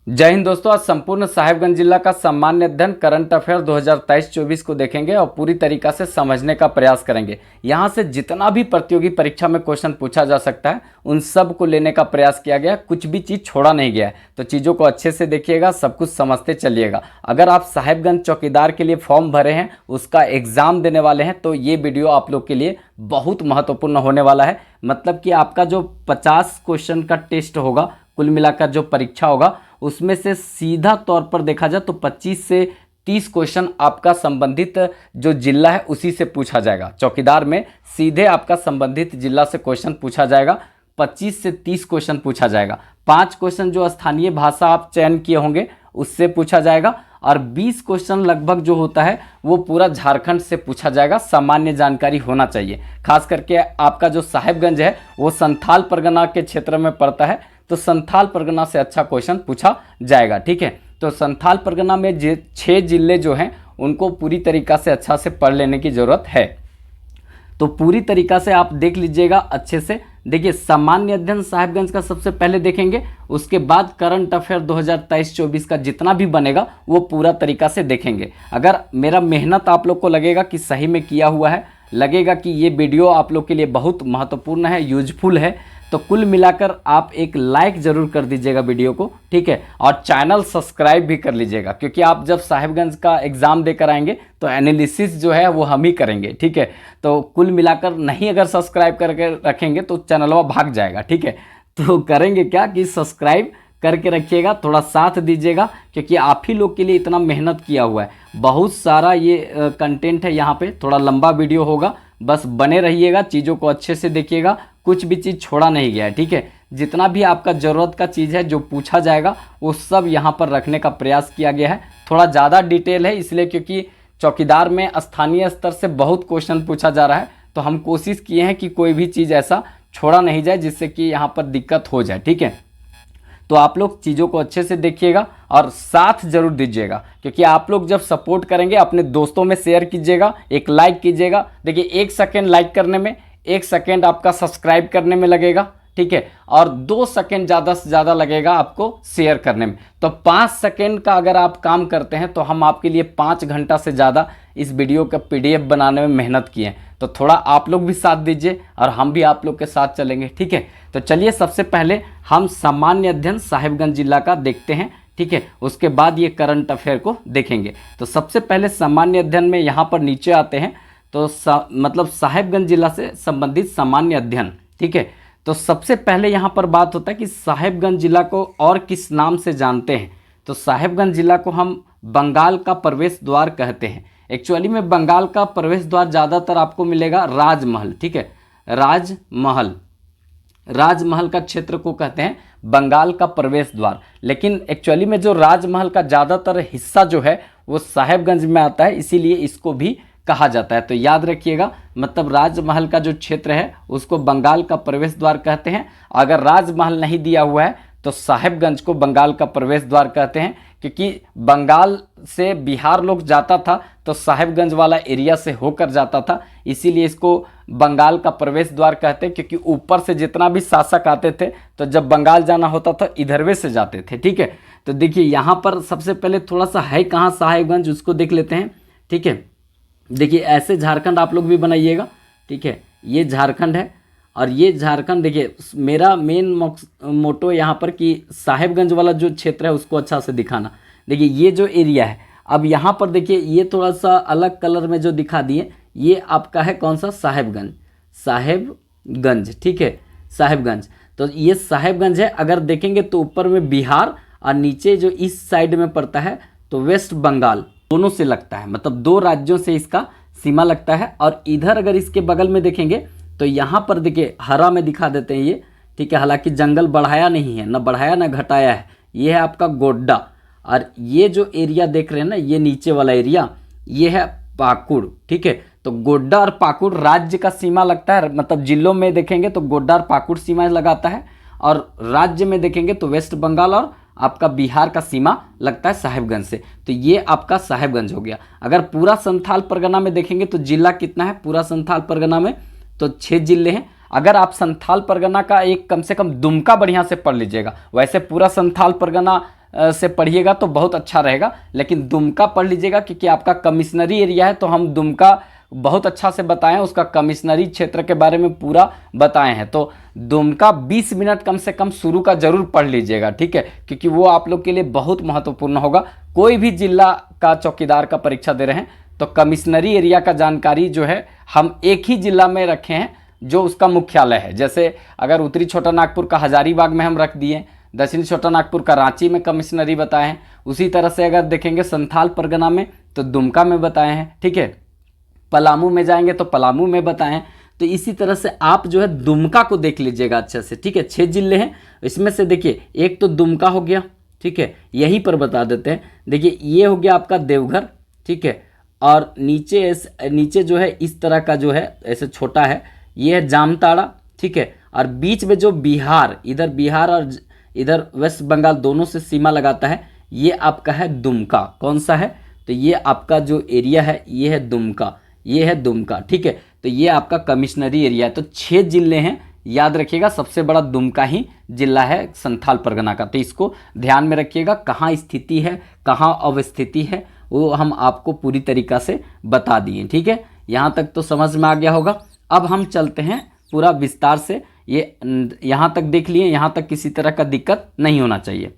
जय हिंद दोस्तों। आज संपूर्ण साहिबगंज जिला का सामान्य अध्ययन करंट अफेयर 2023-24 को देखेंगे और पूरी तरीका से समझने का प्रयास करेंगे। यहाँ से जितना भी प्रतियोगी परीक्षा में क्वेश्चन पूछा जा सकता है उन सब को लेने का प्रयास किया गया, कुछ भी चीज़ छोड़ा नहीं गया है। तो चीज़ों को अच्छे से देखिएगा, सब कुछ समझते चलिएगा। अगर आप साहिबगंज चौकीदार के लिए फॉर्म भरे हैं, उसका एग्ज़ाम देने वाले हैं, तो ये वीडियो आप लोग के लिए बहुत महत्वपूर्ण होने वाला है। मतलब कि आपका जो 50 क्वेश्चन का टेस्ट होगा, कुल मिलाकर जो परीक्षा होगा, उसमें से सीधा तौर पर देखा जाए तो 25 से 30 क्वेश्चन आपका संबंधित जो जिला है उसी से पूछा जाएगा। चौकीदार में सीधे आपका संबंधित जिला से क्वेश्चन पूछा जाएगा। 25 से 30 क्वेश्चन पूछा जाएगा। 5 क्वेश्चन जो स्थानीय भाषा आप चयन किए होंगे उससे पूछा जाएगा और 20 क्वेश्चन लगभग जो होता है वो पूरा झारखंड से पूछा जाएगा। सामान्य जानकारी होना चाहिए। खास करके आपका जो साहिबगंज है वो संथाल परगना के क्षेत्र में पड़ता है, तो संथाल परगना से अच्छा क्वेश्चन पूछा जाएगा। ठीक है, तो संथाल परगना में 6 जिले जो हैं उनको पूरी तरीका से अच्छा से पढ़ लेने की ज़रूरत है। तो पूरी तरीका से आप देख लीजिएगा अच्छे से। देखिए, सामान्य अध्ययन साहिबगंज का सबसे पहले देखेंगे, उसके बाद करंट अफेयर 2023-24 का जितना भी बनेगा वो पूरा तरीका से देखेंगे। अगर मेरा मेहनत आप लोग को लगेगा कि सही में किया हुआ है, लगेगा कि ये वीडियो आप लोग के लिए बहुत महत्वपूर्ण है, यूजफुल है, तो कुल मिलाकर आप एक लाइक ज़रूर कर दीजिएगा वीडियो को। ठीक है, और चैनल सब्सक्राइब भी कर लीजिएगा, क्योंकि आप जब साहिबगंज का एग्ज़ाम देकर आएंगे तो एनालिसिस जो है वो हम ही करेंगे। ठीक है, तो कुल मिलाकर नहीं अगर सब्सक्राइब करके रखेंगे तो चैनलवा भाग जाएगा। ठीक है, तो करेंगे क्या कि सब्सक्राइब करके रखिएगा, थोड़ा साथ दीजिएगा, क्योंकि आप ही लोग के लिए इतना मेहनत किया हुआ है। बहुत सारा ये कंटेंट है, यहाँ पे थोड़ा लंबा वीडियो होगा, बस बने रहिएगा, चीज़ों को अच्छे से देखिएगा, कुछ भी चीज़ छोड़ा नहीं गया है। ठीक है, जितना भी आपका ज़रूरत का चीज़ है जो पूछा जाएगा वो सब यहाँ पर रखने का प्रयास किया गया है। थोड़ा ज़्यादा डिटेल है इसलिए क्योंकि चौकीदार में स्थानीय स्तर से बहुत क्वेश्चन पूछा जा रहा है, तो हम कोशिश किए हैं कि कोई भी चीज़ ऐसा छोड़ा नहीं जाए जिससे कि यहाँ पर दिक्कत हो जाए। ठीक है, तो आप लोग चीज़ों को अच्छे से देखिएगा और साथ जरूर दीजिएगा, क्योंकि आप लोग जब सपोर्ट करेंगे अपने दोस्तों में शेयर कीजिएगा, एक लाइक कीजिएगा। देखिए, 1 सेकेंड लाइक करने में, 1 सेकेंड आपका सब्सक्राइब करने में लगेगा। ठीक है, और 2 सेकेंड ज़्यादा से ज़्यादा लगेगा आपको शेयर करने में। तो 5 सेकेंड का अगर आप काम करते हैं तो हम आपके लिए 5 घंटा से ज़्यादा इस वीडियो का PDF बनाने में मेहनत किए हैं। तो थोड़ा आप लोग भी साथ दीजिए और हम भी आप लोग के साथ चलेंगे। ठीक है, तो चलिए सबसे पहले हम सामान्य अध्ययन साहिबगंज जिला का देखते हैं। ठीक है, उसके बाद ये करंट अफेयर को देखेंगे। तो सबसे पहले सामान्य अध्ययन में यहाँ पर नीचे आते हैं, तो मतलब साहिबगंज जिला से संबंधित सामान्य अध्ययन। ठीक है, तो सबसे पहले यहाँ पर बात होता है कि साहिबगंज जिला को और किस नाम से जानते हैं। तो साहिबगंज जिला को हम बंगाल का प्रवेश द्वार कहते हैं। एक्चुअली में बंगाल का प्रवेश द्वार ज़्यादातर आपको मिलेगा राजमहल। ठीक है, राजमहल का क्षेत्र को कहते हैं बंगाल का प्रवेश द्वार। लेकिन एक्चुअली में जो राजमहल का ज़्यादातर हिस्सा जो है वो साहिबगंज में आता है, इसीलिए इसको भी कहा जाता है। तो याद रखिएगा, मतलब राजमहल का जो क्षेत्र है उसको बंगाल का प्रवेश द्वार कहते हैं। अगर राजमहल नहीं दिया हुआ है तो साहिबगंज को बंगाल का प्रवेश द्वार कहते हैं, क्योंकि बंगाल से बिहार लोग जाता था तो साहिबगंज वाला एरिया से होकर जाता था, इसीलिए इसको बंगाल का प्रवेश द्वार कहते हैं। क्योंकि ऊपर से जितना भी शासक आते थे तो जब बंगाल जाना होता था इधरवे से जाते थे। ठीक है, तो देखिए यहाँ पर सबसे पहले थोड़ा सा है कहाँ साहिबगंज, उसको देख लेते हैं। ठीक है, देखिए ऐसे झारखंड आप लोग भी बनाइएगा। ठीक है, ये झारखंड है और ये झारखंड। देखिए, मेरा मेन मोटो यहाँ पर कि साहिबगंज वाला जो क्षेत्र है उसको अच्छा से दिखाना। देखिए ये जो एरिया है, अब यहाँ पर देखिए ये थोड़ा सा अलग कलर में जो दिखा दिए, ये आपका है कौन सा, साहेबगंज। ठीक है, साहिबगंज, तो ये साहिबगंज है। अगर देखेंगे तो ऊपर में बिहार और नीचे जो इस साइड में पड़ता है तो वेस्ट बंगाल, दोनों से लगता है, मतलब 2 राज्यों से इसका सीमा लगता है। और इधर अगर इसके बगल में देखेंगे तो यहाँ पर देखिए हरा में दिखा देते हैं ये। ठीक है, हालांकि जंगल बढ़ाया नहीं है, ना बढ़ाया ना घटाया है। ये है आपका गोड्डा, और ये जो एरिया देख रहे हैं ना, ये नीचे वाला एरिया, ये है पाकुड़। ठीक है, तो गोड्डा और पाकुड़ राज्य का सीमा लगता है, मतलब जिलों में देखेंगे तो गोड्डा और पाकुड़ सीमा लगाता है, और राज्य में देखेंगे तो वेस्ट बंगाल और आपका बिहार का सीमा लगता है साहिबगंज से। तो ये आपका साहिबगंज हो गया। अगर पूरा संथाल परगना में देखेंगे तो जिला कितना है पूरा संथाल परगना में, तो 6 जिले हैं। अगर आप संथाल परगना का एक कम से कम दुमका बढ़िया से पढ़ लीजिएगा, वैसे पूरा संथाल परगना से पढ़िएगा तो बहुत अच्छा रहेगा, लेकिन दुमका पढ़ लीजिएगा क्योंकि आपका कमिश्नरी एरिया है, तो हम दुमका बहुत अच्छा से बताएं, उसका कमिश्नरी क्षेत्र के बारे में पूरा बताए हैं। तो दुमका 20 मिनट कम से कम शुरू का जरूर पढ़ लीजिएगा, ठीक है, क्योंकि वो आप लोग के लिए बहुत महत्वपूर्ण होगा। कोई भी जिला का चौकीदार का परीक्षा दे रहे हैं तो कमिश्नरी एरिया का जानकारी जो है हम एक ही जिला में रखे हैं जो उसका मुख्यालय है। जैसे अगर उत्तरी छोटा नागपुर का हजारीबाग में हम रख दिए, दक्षिणी छोटा नागपुर का रांची में कमिश्नरी बताए हैं, उसी तरह से अगर देखेंगे संथाल परगना में तो दुमका में बताए हैं, ठीक है, पलामू में जाएंगे तो पलामू में बताएं। तो इसी तरह से आप जो है दुमका को देख लीजिएगा अच्छे से, ठीक है। 6 जिले हैं, इसमें से देखिए एक तो दुमका हो गया, ठीक है, यहीं पर बता देते हैं। देखिए ये हो गया आपका देवघर, ठीक है, और नीचे जो है इस तरह का जो है ऐसे छोटा है, ये है जामताड़ा, ठीक है, और बीच में जो बिहार, इधर बिहार और इधर वेस्ट बंगाल दोनों से सीमा लगाता है, ये आपका है दुमका। कौन सा है? तो ये आपका जो एरिया है ये है दुमका, ये है दुमका, ठीक है। तो ये आपका कमिश्नरी एरिया है। तो 6 जिले हैं, याद रखिएगा, सबसे बड़ा दुमका ही जिला है संथाल परगना का। तो इसको ध्यान में रखिएगा, कहाँ स्थिति है, कहाँ अवस्थिति है, वो हम आपको पूरी तरीक़ा से बता दिए, ठीक है। यहाँ तक तो समझ में आ गया होगा। अब हम चलते हैं पूरा विस्तार से, ये यहाँ तक देख लिए, यहाँ तक किसी तरह का दिक्कत नहीं होना चाहिए।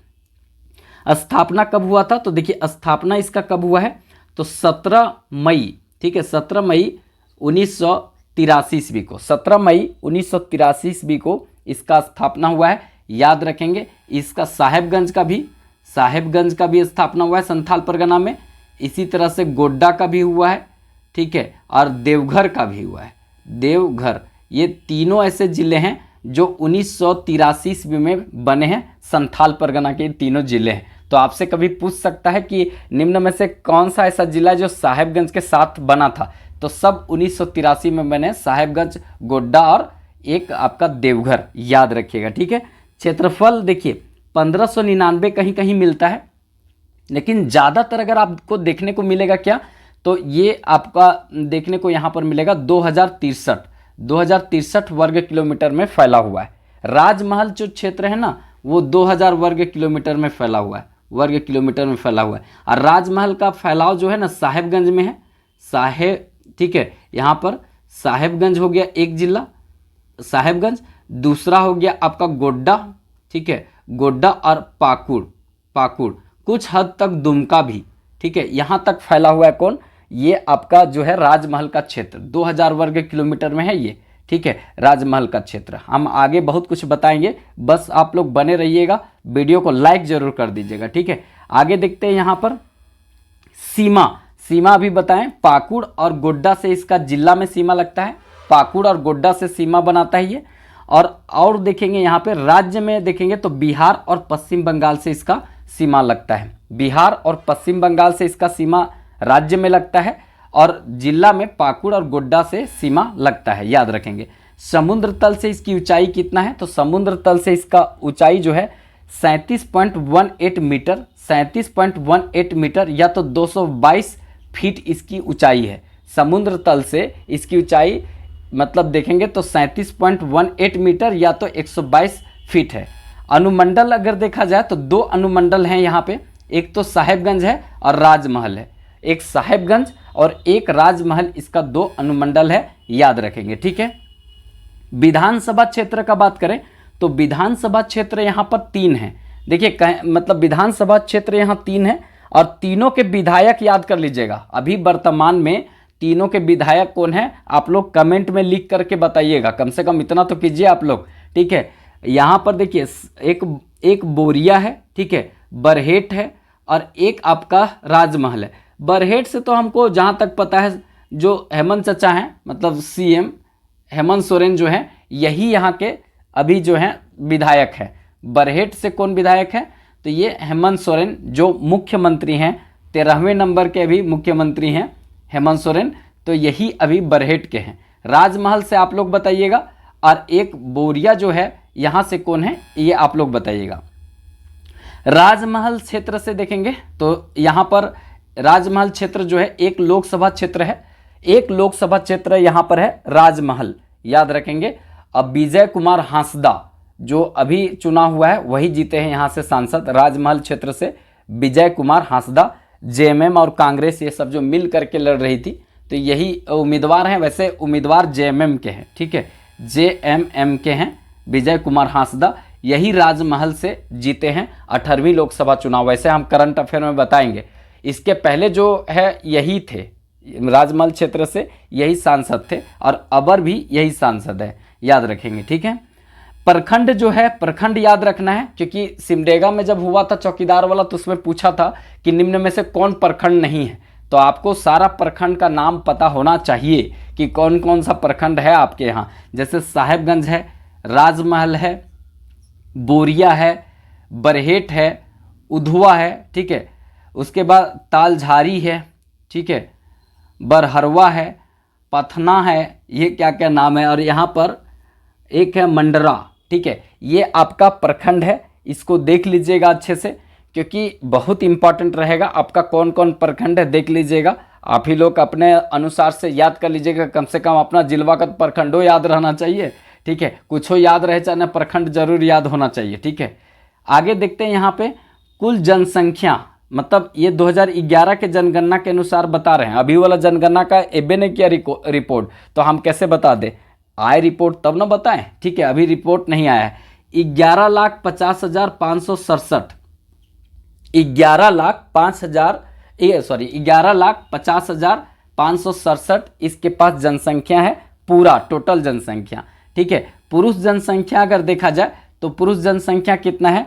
स्थापना कब हुआ था? तो देखिए स्थापना इसका कब हुआ है, तो 17 मई, ठीक है, 17 मई 1983 ईस्वी को, 17 मई 1983 ईस्वी को इसका स्थापना हुआ है। याद रखेंगे, इसका साहेबगंज का भी स्थापना हुआ है संथाल परगना में। इसी तरह से गोड्डा का भी हुआ है, ठीक है, और देवघर का भी हुआ है। देवघर, ये तीनों ऐसे ज़िले हैं जो 1983 ईस्वी में बने हैं, संथाल परगना के तीनों ज़िले हैं। तो आपसे कभी पूछ सकता है कि निम्न में से कौन सा ऐसा जिला है जो साहेबगंज के साथ बना था? तो सब 1983 में बने, साहेबगंज, गोड्डा और एक आपका देवघर, याद रखिएगा, ठीक है। क्षेत्रफल देखिए 1599 कहीं कहीं मिलता है, लेकिन ज़्यादातर अगर आपको देखने को मिलेगा क्या, तो ये आपका देखने को यहाँ पर मिलेगा 2063 वर्ग किलोमीटर में फैला हुआ है। राजमहल जो क्षेत्र है ना, वो 2000 वर्ग किलोमीटर में फैला हुआ है, और राजमहल का फैलाव जो है ना साहेबगंज में है, ठीक है। यहाँ पर साहेबगंज हो गया एक जिला, साहेबगंज, दूसरा हो गया आपका गोड्डा, ठीक है, गोड्डा और पाकुड़, कुछ हद तक दुमका भी, ठीक है, यहाँ तक फैला हुआ है। कौन? ये आपका जो है राजमहल का क्षेत्र 2000 वर्ग किलोमीटर में है ये, ठीक है, राजमहल का क्षेत्र। हम आगे बहुत कुछ बताएंगे, बस आप लोग बने रहिएगा, वीडियो को लाइक जरूर कर दीजिएगा, ठीक है। आगे देखते हैं यहाँ पर सीमा भी बताएं। पाकुड़ और गोड्डा से इसका जिला में सीमा लगता है, पाकुड़ और गोड्डा से सीमा बनाता है ये। और देखेंगे यहाँ पे राज्य में देखेंगे तो बिहार और पश्चिम बंगाल से इसका सीमा लगता है, बिहार और पश्चिम बंगाल से इसका सीमा राज्य में लगता है, और जिला में पाकुड़ और गोड्डा से सीमा लगता है, याद रखेंगे। समुद्र तल से इसकी ऊंचाई कितना है? तो समुद्र तल से इसका ऊंचाई जो है 37.18 मीटर, 37.18 मीटर या तो 222 फीट इसकी ऊंचाई है। समुद्र तल से इसकी ऊंचाई मतलब देखेंगे तो 37.18 मीटर या तो 122 फीट है। अनुमंडल अगर देखा जाए तो 2 अनुमंडल हैं यहाँ पे, एक तो साहेबगंज है और राजमहल है, एक साहेबगंज और एक राजमहल, इसका 2 अनुमंडल है, याद रखेंगे, ठीक है। विधानसभा क्षेत्र का बात करें तो विधानसभा क्षेत्र यहाँ पर 3 हैं। देखिए मतलब विधानसभा क्षेत्र यहाँ 3 है, और तीनों के विधायक याद कर लीजिएगा। अभी वर्तमान में तीनों के विधायक कौन है, आप लोग कमेंट में लिख करके बताइएगा, कम से कम इतना तो कीजिए आप लोग, ठीक है। यहाँ पर देखिए एक बोरिया है, ठीक है, बरहेट है, और एक आपका राजमहल है। बरहेट से तो हमको जहाँ तक पता है जो हेमंत चचा हैं, मतलब सीएम हेमंत सोरेन जो हैं, यही यहाँ के अभी जो हैं विधायक हैं। बरहेट से कौन विधायक है? तो ये हेमंत सोरेन जो मुख्यमंत्री हैं, 13वें नंबर के अभी मुख्यमंत्री हैं हेमंत सोरेन, तो यही अभी बरहेट के हैं। राजमहल से आप लोग बताइएगा, और एक बोरिया जो है यहाँ से कौन है, ये आप लोग बताइएगा। राजमहल क्षेत्र से देखेंगे तो यहाँ पर राजमहल क्षेत्र जो है एक लोकसभा क्षेत्र है, एक लोकसभा क्षेत्र यहाँ पर है राजमहल, याद रखेंगे। अब विजय कुमार हांसदा जो अभी चुना हुआ है वही जीते हैं यहाँ से सांसद, राजमहल क्षेत्र से विजय कुमार हांसदा। जेएमएम और कांग्रेस ये सब जो मिल करके लड़ रही थी, तो यही उम्मीदवार हैं। वैसे उम्मीदवार जेएमएम के हैं, ठीक है, जेएमएम के हैं विजय कुमार हांसदा, यही राजमहल से जीते हैं 18वीं लोकसभा चुनाव। वैसे हम करंट अफेयर में बताएंगे, इसके पहले जो है यही थे, राजमहल क्षेत्र से यही सांसद थे और अबर भी यही सांसद है, याद रखेंगे, ठीक है। प्रखंड जो है, प्रखंड याद रखना है, क्योंकि सिमडेगा में जब हुआ था चौकीदार वाला तो उसमें पूछा था कि निम्न में से कौन प्रखंड नहीं है, तो आपको सारा प्रखंड का नाम पता होना चाहिए कि कौन कौन सा प्रखंड है आपके यहाँ। जैसे साहेबगंज है, राजमहल है, बोरिया है, बरहेट है, उधवा है, ठीक है, उसके बाद तालझारी है, ठीक है, बरहरवा है, पथना है, ये क्या क्या नाम है, और यहाँ पर एक है मंडरा, ठीक है। ये आपका प्रखंड है, इसको देख लीजिएगा अच्छे से, क्योंकि बहुत इंपॉर्टेंट रहेगा। आपका कौन कौन प्रखंड है देख लीजिएगा, आप ही लोग अपने अनुसार से याद कर लीजिएगा। कम से कम अपना जिलवा का प्रखंडो याद रहना चाहिए, ठीक है, कुछ हो याद रहे चाहे प्रखंड जरूर याद होना चाहिए, ठीक है। आगे देखते हैं यहाँ पे कुल जनसंख्या, मतलब ये 2011 के जनगणना के अनुसार बता रहे हैं। अभी वाला जनगणना का एबे ने किया रिपोर्ट, तो हम कैसे बता दें, आए रिपोर्ट तब ना बताएं, ठीक है। अभी रिपोर्ट नहीं आया है। 11,50,567 11,50,567 इसके पास जनसंख्या है, पूरा टोटल जनसंख्या, ठीक है। पुरुष जनसंख्या अगर देखा जाए तो पुरुष जनसंख्या कितना है,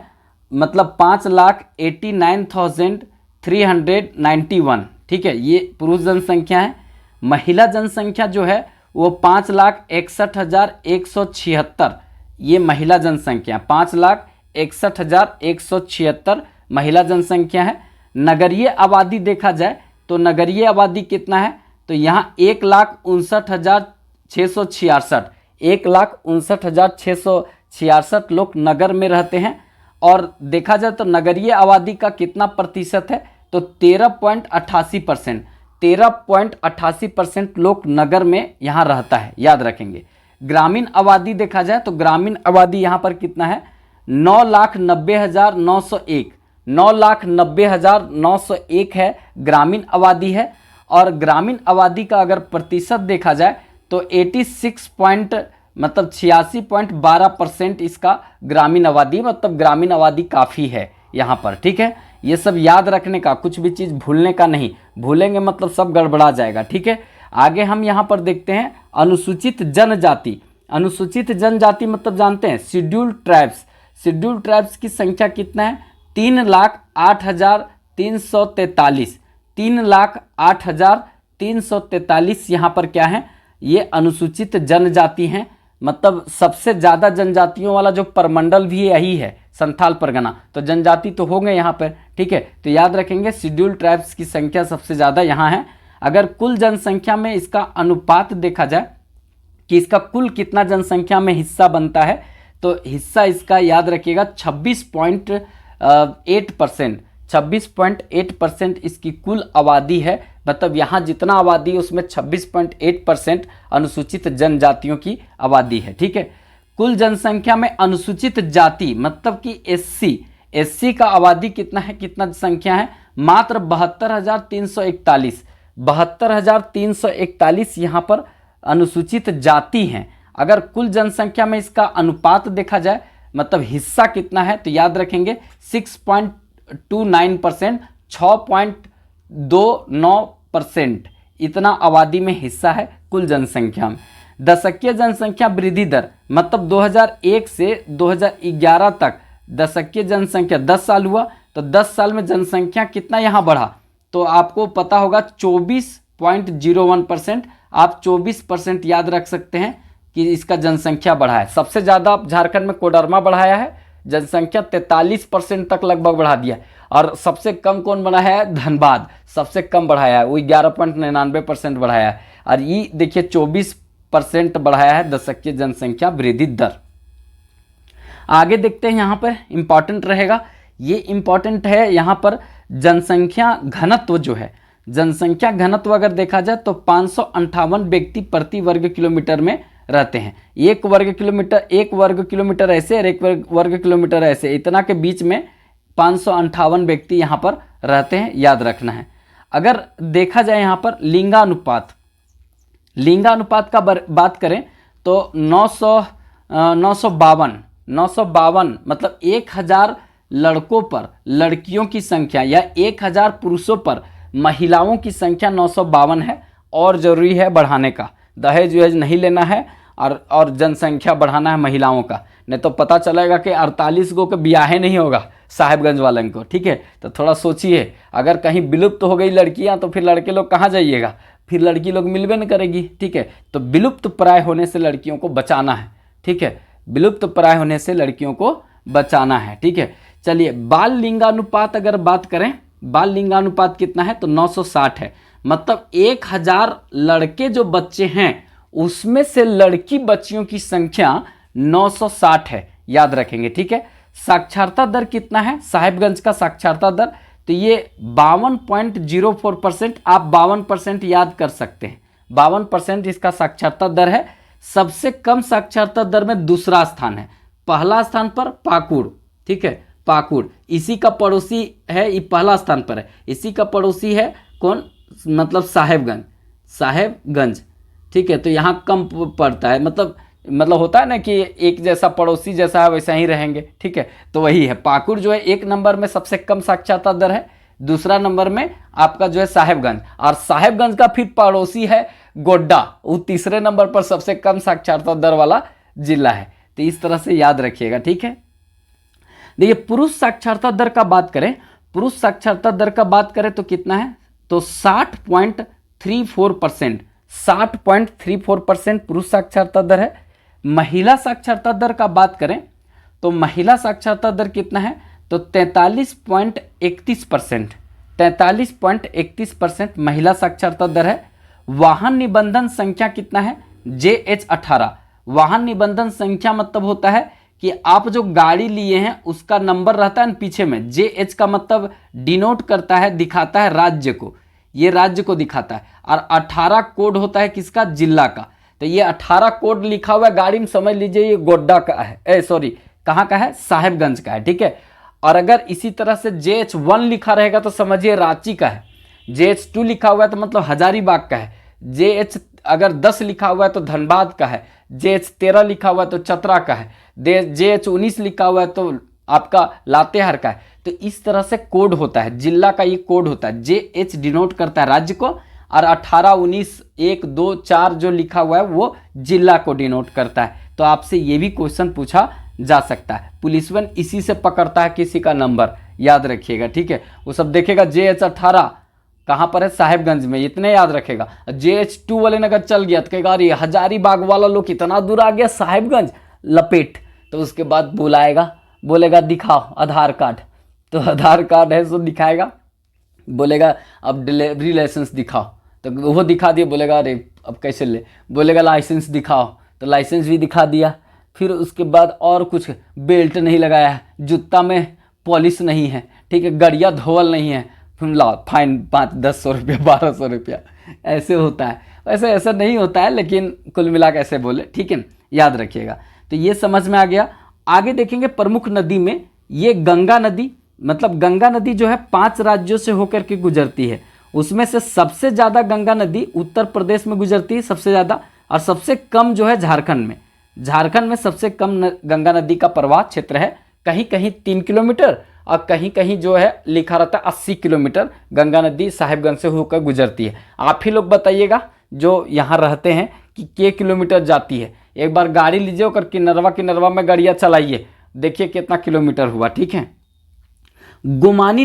मतलब 5,89,391, ठीक है, ये पुरुष जनसंख्या है। महिला जनसंख्या जो है वो 5,61,176, ये महिला जनसंख्या 5,61,176 महिला जनसंख्या है। नगरीय आबादी देखा जाए तो नगरीय आबादी कितना है, तो यहाँ 1,59,666, 1,59,666 लोग नगर में रहते हैं। और देखा जाए तो नगरीय आबादी का कितना प्रतिशत है, तो 13.88%, 13.88% लोग नगर में यहाँ रहता है, याद रखेंगे। ग्रामीण आबादी देखा जाए तो ग्रामीण आबादी यहाँ पर कितना है, 9,90,901, 9,90,901 है ग्रामीण आबादी है। और ग्रामीण आबादी का अगर प्रतिशत देखा जाए तो 86.12% इसका ग्रामीण आबादी, मतलब ग्रामीण आबादी काफ़ी है यहाँ पर, ठीक है। ये सब याद रखने का, कुछ भी चीज़ भूलने का नहीं, भूलेंगे मतलब सब गड़बड़ा जाएगा, ठीक है। आगे हम यहाँ पर देखते हैं अनुसूचित जनजाति। अनुसूचित जनजाति मतलब जानते हैं, शेड्यूल्ड ट्राइब्स। शेड्यूल्ड ट्राइब्स की संख्या कितना है, 3,08,343, 3,08,343 यहाँ पर क्या है, ये अनुसूचित जनजाति हैं। मतलब सबसे ज़्यादा जनजातियों वाला जो परमंडल भी यही है, संथाल परगना, तो जनजाति तो हो गए यहाँ पर, ठीक है। तो याद रखेंगे शेड्यूल्ड ट्राइब्स की संख्या सबसे ज़्यादा यहाँ है। अगर कुल जनसंख्या में इसका अनुपात देखा जाए कि इसका कुल कितना जनसंख्या में हिस्सा बनता है, तो हिस्सा इसका याद रखिएगा 26.8%, 26.8% इसकी कुल आबादी है। मतलब यहाँ जितना आबादी है उसमें 26.8% अनुसूचित जनजातियों की आबादी है, ठीक है। कुल जनसंख्या में अनुसूचित जाति मतलब कि एससी का आबादी कितना है, कितना संख्या है, मात्र 72,341, 72,341 यहाँ पर अनुसूचित जाति हैं। अगर कुल जनसंख्या में इसका अनुपात देखा जाए, मतलब हिस्सा कितना है, तो याद रखेंगे 6.29%, 6.29% इतना आबादी में हिस्सा है कुल जनसंख्या में। दशकीय जनसंख्या वृद्धि दर मतलब 2001 से 2011 तक दशकीय जनसंख्या 10 साल हुआ, तो 10 साल में जनसंख्या कितना यहाँ बढ़ा, तो आपको पता होगा 24.01%। आप 24% याद रख सकते हैं कि इसका जनसंख्या बढ़ा है। सबसे ज़्यादा झारखंड में कोडरमा बढ़ाया है, जनसंख्या 43% तक लगभग बढ़ा दिया है। और सबसे कम कौन बढ़ाया है, धनबाद सबसे कम बढ़ाया है, वो 11.99% बढ़ाया है। और ये देखिए 24% बढ़ाया है दशकीय जनसंख्या वृद्धि दर। आगे देखते हैं, यहाँ पर इंपॉर्टेंट रहेगा, ये इंपॉर्टेंट है यहाँ पर जनसंख्या घनत्व जो है, जनसंख्या घनत्व अगर देखा जाए तो 558 व्यक्ति प्रति वर्ग किलोमीटर में रहते हैं। 1 वर्ग किलोमीटर ऐसे और 1 वर्ग किलोमीटर ऐसे, इतना के बीच में 558 व्यक्ति यहाँ पर रहते हैं, याद रखना है। अगर देखा जाए यहाँ पर लिंगानुपात का बात करें तो 952 मतलब 1000 लड़कों पर लड़कियों की संख्या या 1000 पुरुषों पर महिलाओं की संख्या 952 है। और ज़रूरी है बढ़ाने का, दहेज वहेज नहीं लेना है और जनसंख्या बढ़ाना है महिलाओं का, नहीं तो पता चलेगा कि 48 गो के ब्याहे नहीं होगा साहेबगंज वालों को। ठीक है, तो थोड़ा सोचिए, अगर कहीं विलुप्त हो गई लड़कियां तो फिर लड़के लोग कहाँ जाइएगा, फिर लड़की लोग मिलबे नहीं करेगी। ठीक है, तो विलुप्त प्राय होने से लड़कियों को बचाना है। ठीक है, विलुप्त प्राय होने से लड़कियों को बचाना है। ठीक है, चलिए बाल लिंगानुपात अगर बात करें, बाल लिंगानुपात कितना है तो 960 है। मतलब 1000 लड़के जो बच्चे हैं उसमें से लड़की बच्चियों की संख्या 960 है, याद रखेंगे। ठीक है, साक्षरता दर कितना है साहेबगंज का साक्षरता दर, तो ये 52.04%, आप 52% याद कर सकते हैं। 52% इसका साक्षरता दर है। सबसे कम साक्षरता दर में दूसरा स्थान है, पहला स्थान पर पाकुड़। ठीक है, पाकुड़ इसी का पड़ोसी है, ये पहला स्थान पर है। इसी का पड़ोसी है कौन, मतलब साहेबगंज। ठीक है, तो यहाँ कम पड़ता है, मतलब होता है ना कि एक जैसा पड़ोसी जैसा है वैसा ही रहेंगे। ठीक है, तो वही है, पाकुड़ जो है 1 नंबर में सबसे कम साक्षरता दर है, दूसरा नंबर में आपका जो है साहेबगंज, और साहेबगंज का फिर पड़ोसी है गोड्डा, वो तीसरे नंबर पर सबसे कम साक्षरता दर वाला जिला है। तो इस तरह से याद रखिएगा। ठीक है, देखिए पुरुष साक्षरता दर का बात करें, पुरुष साक्षरता दर का बात करें तो कितना है तो 60.34%, 60.34% पुरुष साक्षरता दर है। महिला साक्षरता दर का बात करें तो महिला साक्षरता दर कितना है तो 43.31%, 43.31% महिला साक्षरता दर है। वाहन निबंधन संख्या कितना है JH18, वाहन निबंधन संख्या मतलब होता है कि आप जो गाड़ी लिए हैं उसका नंबर रहता है पीछे में, JH का मतलब डिनोट करता है, दिखाता है राज्य को, ये राज्य को दिखाता है, और 18 कोड होता है किसका, जिला का। तो ये 18 कोड लिखा हुआ है गाड़ी में, समझ लीजिए ये गोड्डा का है, कहाँ का है, साहेबगंज का है। ठीक है, और अगर इसी तरह से JH1 लिखा रहेगा तो समझिए रांची का है, JH2 लिखा हुआ है तो मतलब हजारीबाग का है, JH अगर 10 लिखा हुआ है तो धनबाद का है, JH13 लिखा हुआ है तो चतरा का है, JH19 लिखा हुआ है तो आपका लातेहार का है। तो इस तरह से कोड होता है, जिला का ये कोड होता है। JH डिनोट करता है राज्य को, और 18, 19, 1, 2, 4 जो लिखा हुआ है वो जिला को डिनोट करता है। तो आपसे ये भी क्वेश्चन पूछा जा सकता है। पुलिसवन इसी से पकड़ता है किसी का नंबर, याद रखिएगा। ठीक है, वो सब देखेगा JH18 कहाँ पर है, साहेबगंज में, इतने याद रखेगा। JH2 वाले ने अगर चल गया तो कहेगा अरे हजारीबाग वाला लोग कितना दूर आ गया, साहेबगंज लपेट। तो उसके बाद बोलेगा दिखाओ आधार कार्ड, तो आधार कार्ड है तो दिखाएगा, बोलेगा अब डिलीवरी लाइसेंस दिखाओ, तो वो दिखा दिया, बोलेगा अरे अब कैसे ले, बोलेगा लाइसेंस दिखाओ, तो लाइसेंस भी दिखा दिया। फिर उसके बाद और कुछ, बेल्ट नहीं लगाया है, जूता में पॉलिश नहीं है, ठीक है, गड़िया धोवल नहीं है, फिर ला फाइन 500-1000 रुपया 1200 रुपया, ऐसे होता है। वैसे ऐसा नहीं होता है, लेकिन कुल मिला के ऐसे बोले। ठीक है, याद रखिएगा। तो ये समझ में आ गया। आगे देखेंगे प्रमुख नदी में, ये गंगा नदी, मतलब गंगा नदी जो है 5 राज्यों से होकर के गुजरती है। उसमें से सबसे ज़्यादा गंगा नदी उत्तर प्रदेश में गुजरती है सबसे ज़्यादा, और सबसे कम जो है झारखंड में। झारखंड में सबसे कम गंगा नदी का प्रवाह क्षेत्र है, कहीं कहीं 3 किलोमीटर और कहीं कहीं जो है लिखा रहता है 80 किलोमीटर गंगा नदी साहेबगंज से होकर गुजरती है। आप ही लोग बताइएगा जो यहाँ रहते हैं कि किलोमीटर जाती है। एक बार गाड़ी लीजिए और किन्नरवा में गाड़ियाँ चलाइए, देखिए कितना किलोमीटर हुआ। ठीक है, गुमानी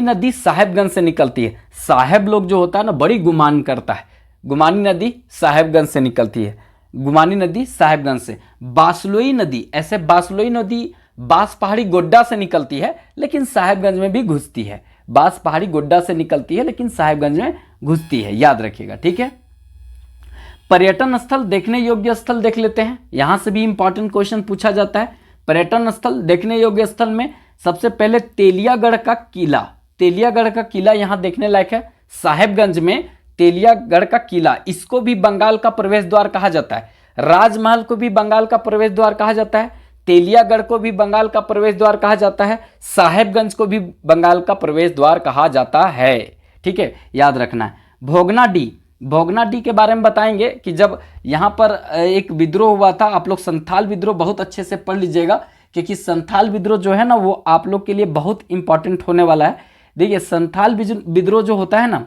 नदी साहेबगंज से निकलती है। साहेब लोग जो होता है ना बड़ी गुमान करता है, गुमानी नदी साहेबगंज से निकलती है, गुमानी नदी साहेबगंज से। बासलोई नदी बास पहाड़ी गोड्डा से निकलती है लेकिन साहेबगंज में भी घुसती है। बास पहाड़ी गोड्डा से निकलती है लेकिन साहेबगंज में घुसती है, याद रखिएगा। ठीक है, पर्यटन स्थल, देखने योग्य स्थल देख लेते हैं। यहां से भी इंपॉर्टेंट क्वेश्चन पूछा जाता है। पर्यटन स्थल, देखने योग्य स्थल में सबसे पहले तेलियागढ़ का किला, तेलियागढ़ का किला यहाँ देखने लायक है। साहेबगंज में तेलियागढ़ का किला, इसको भी बंगाल का प्रवेश द्वार कहा जाता है। राजमहल को भी बंगाल का प्रवेश द्वार कहा जाता है, तेलियागढ़ को भी बंगाल का प्रवेश द्वार कहा जाता है, साहेबगंज को भी बंगाल का प्रवेश द्वार कहा जाता है। ठीक है, याद रखना है। भोगनाडीह, भोगनाडीह के बारे में बताएंगे कि जब यहाँ पर एक विद्रोह हुआ था, आप लोग संथाल विद्रोह बहुत अच्छे से पढ़ लीजिएगा, क्योंकि संथाल विद्रोह जो है ना वो आप लोग के लिए बहुत इंपॉर्टेंट होने वाला है। देखिए संथाल विद्रोह जो होता है ना,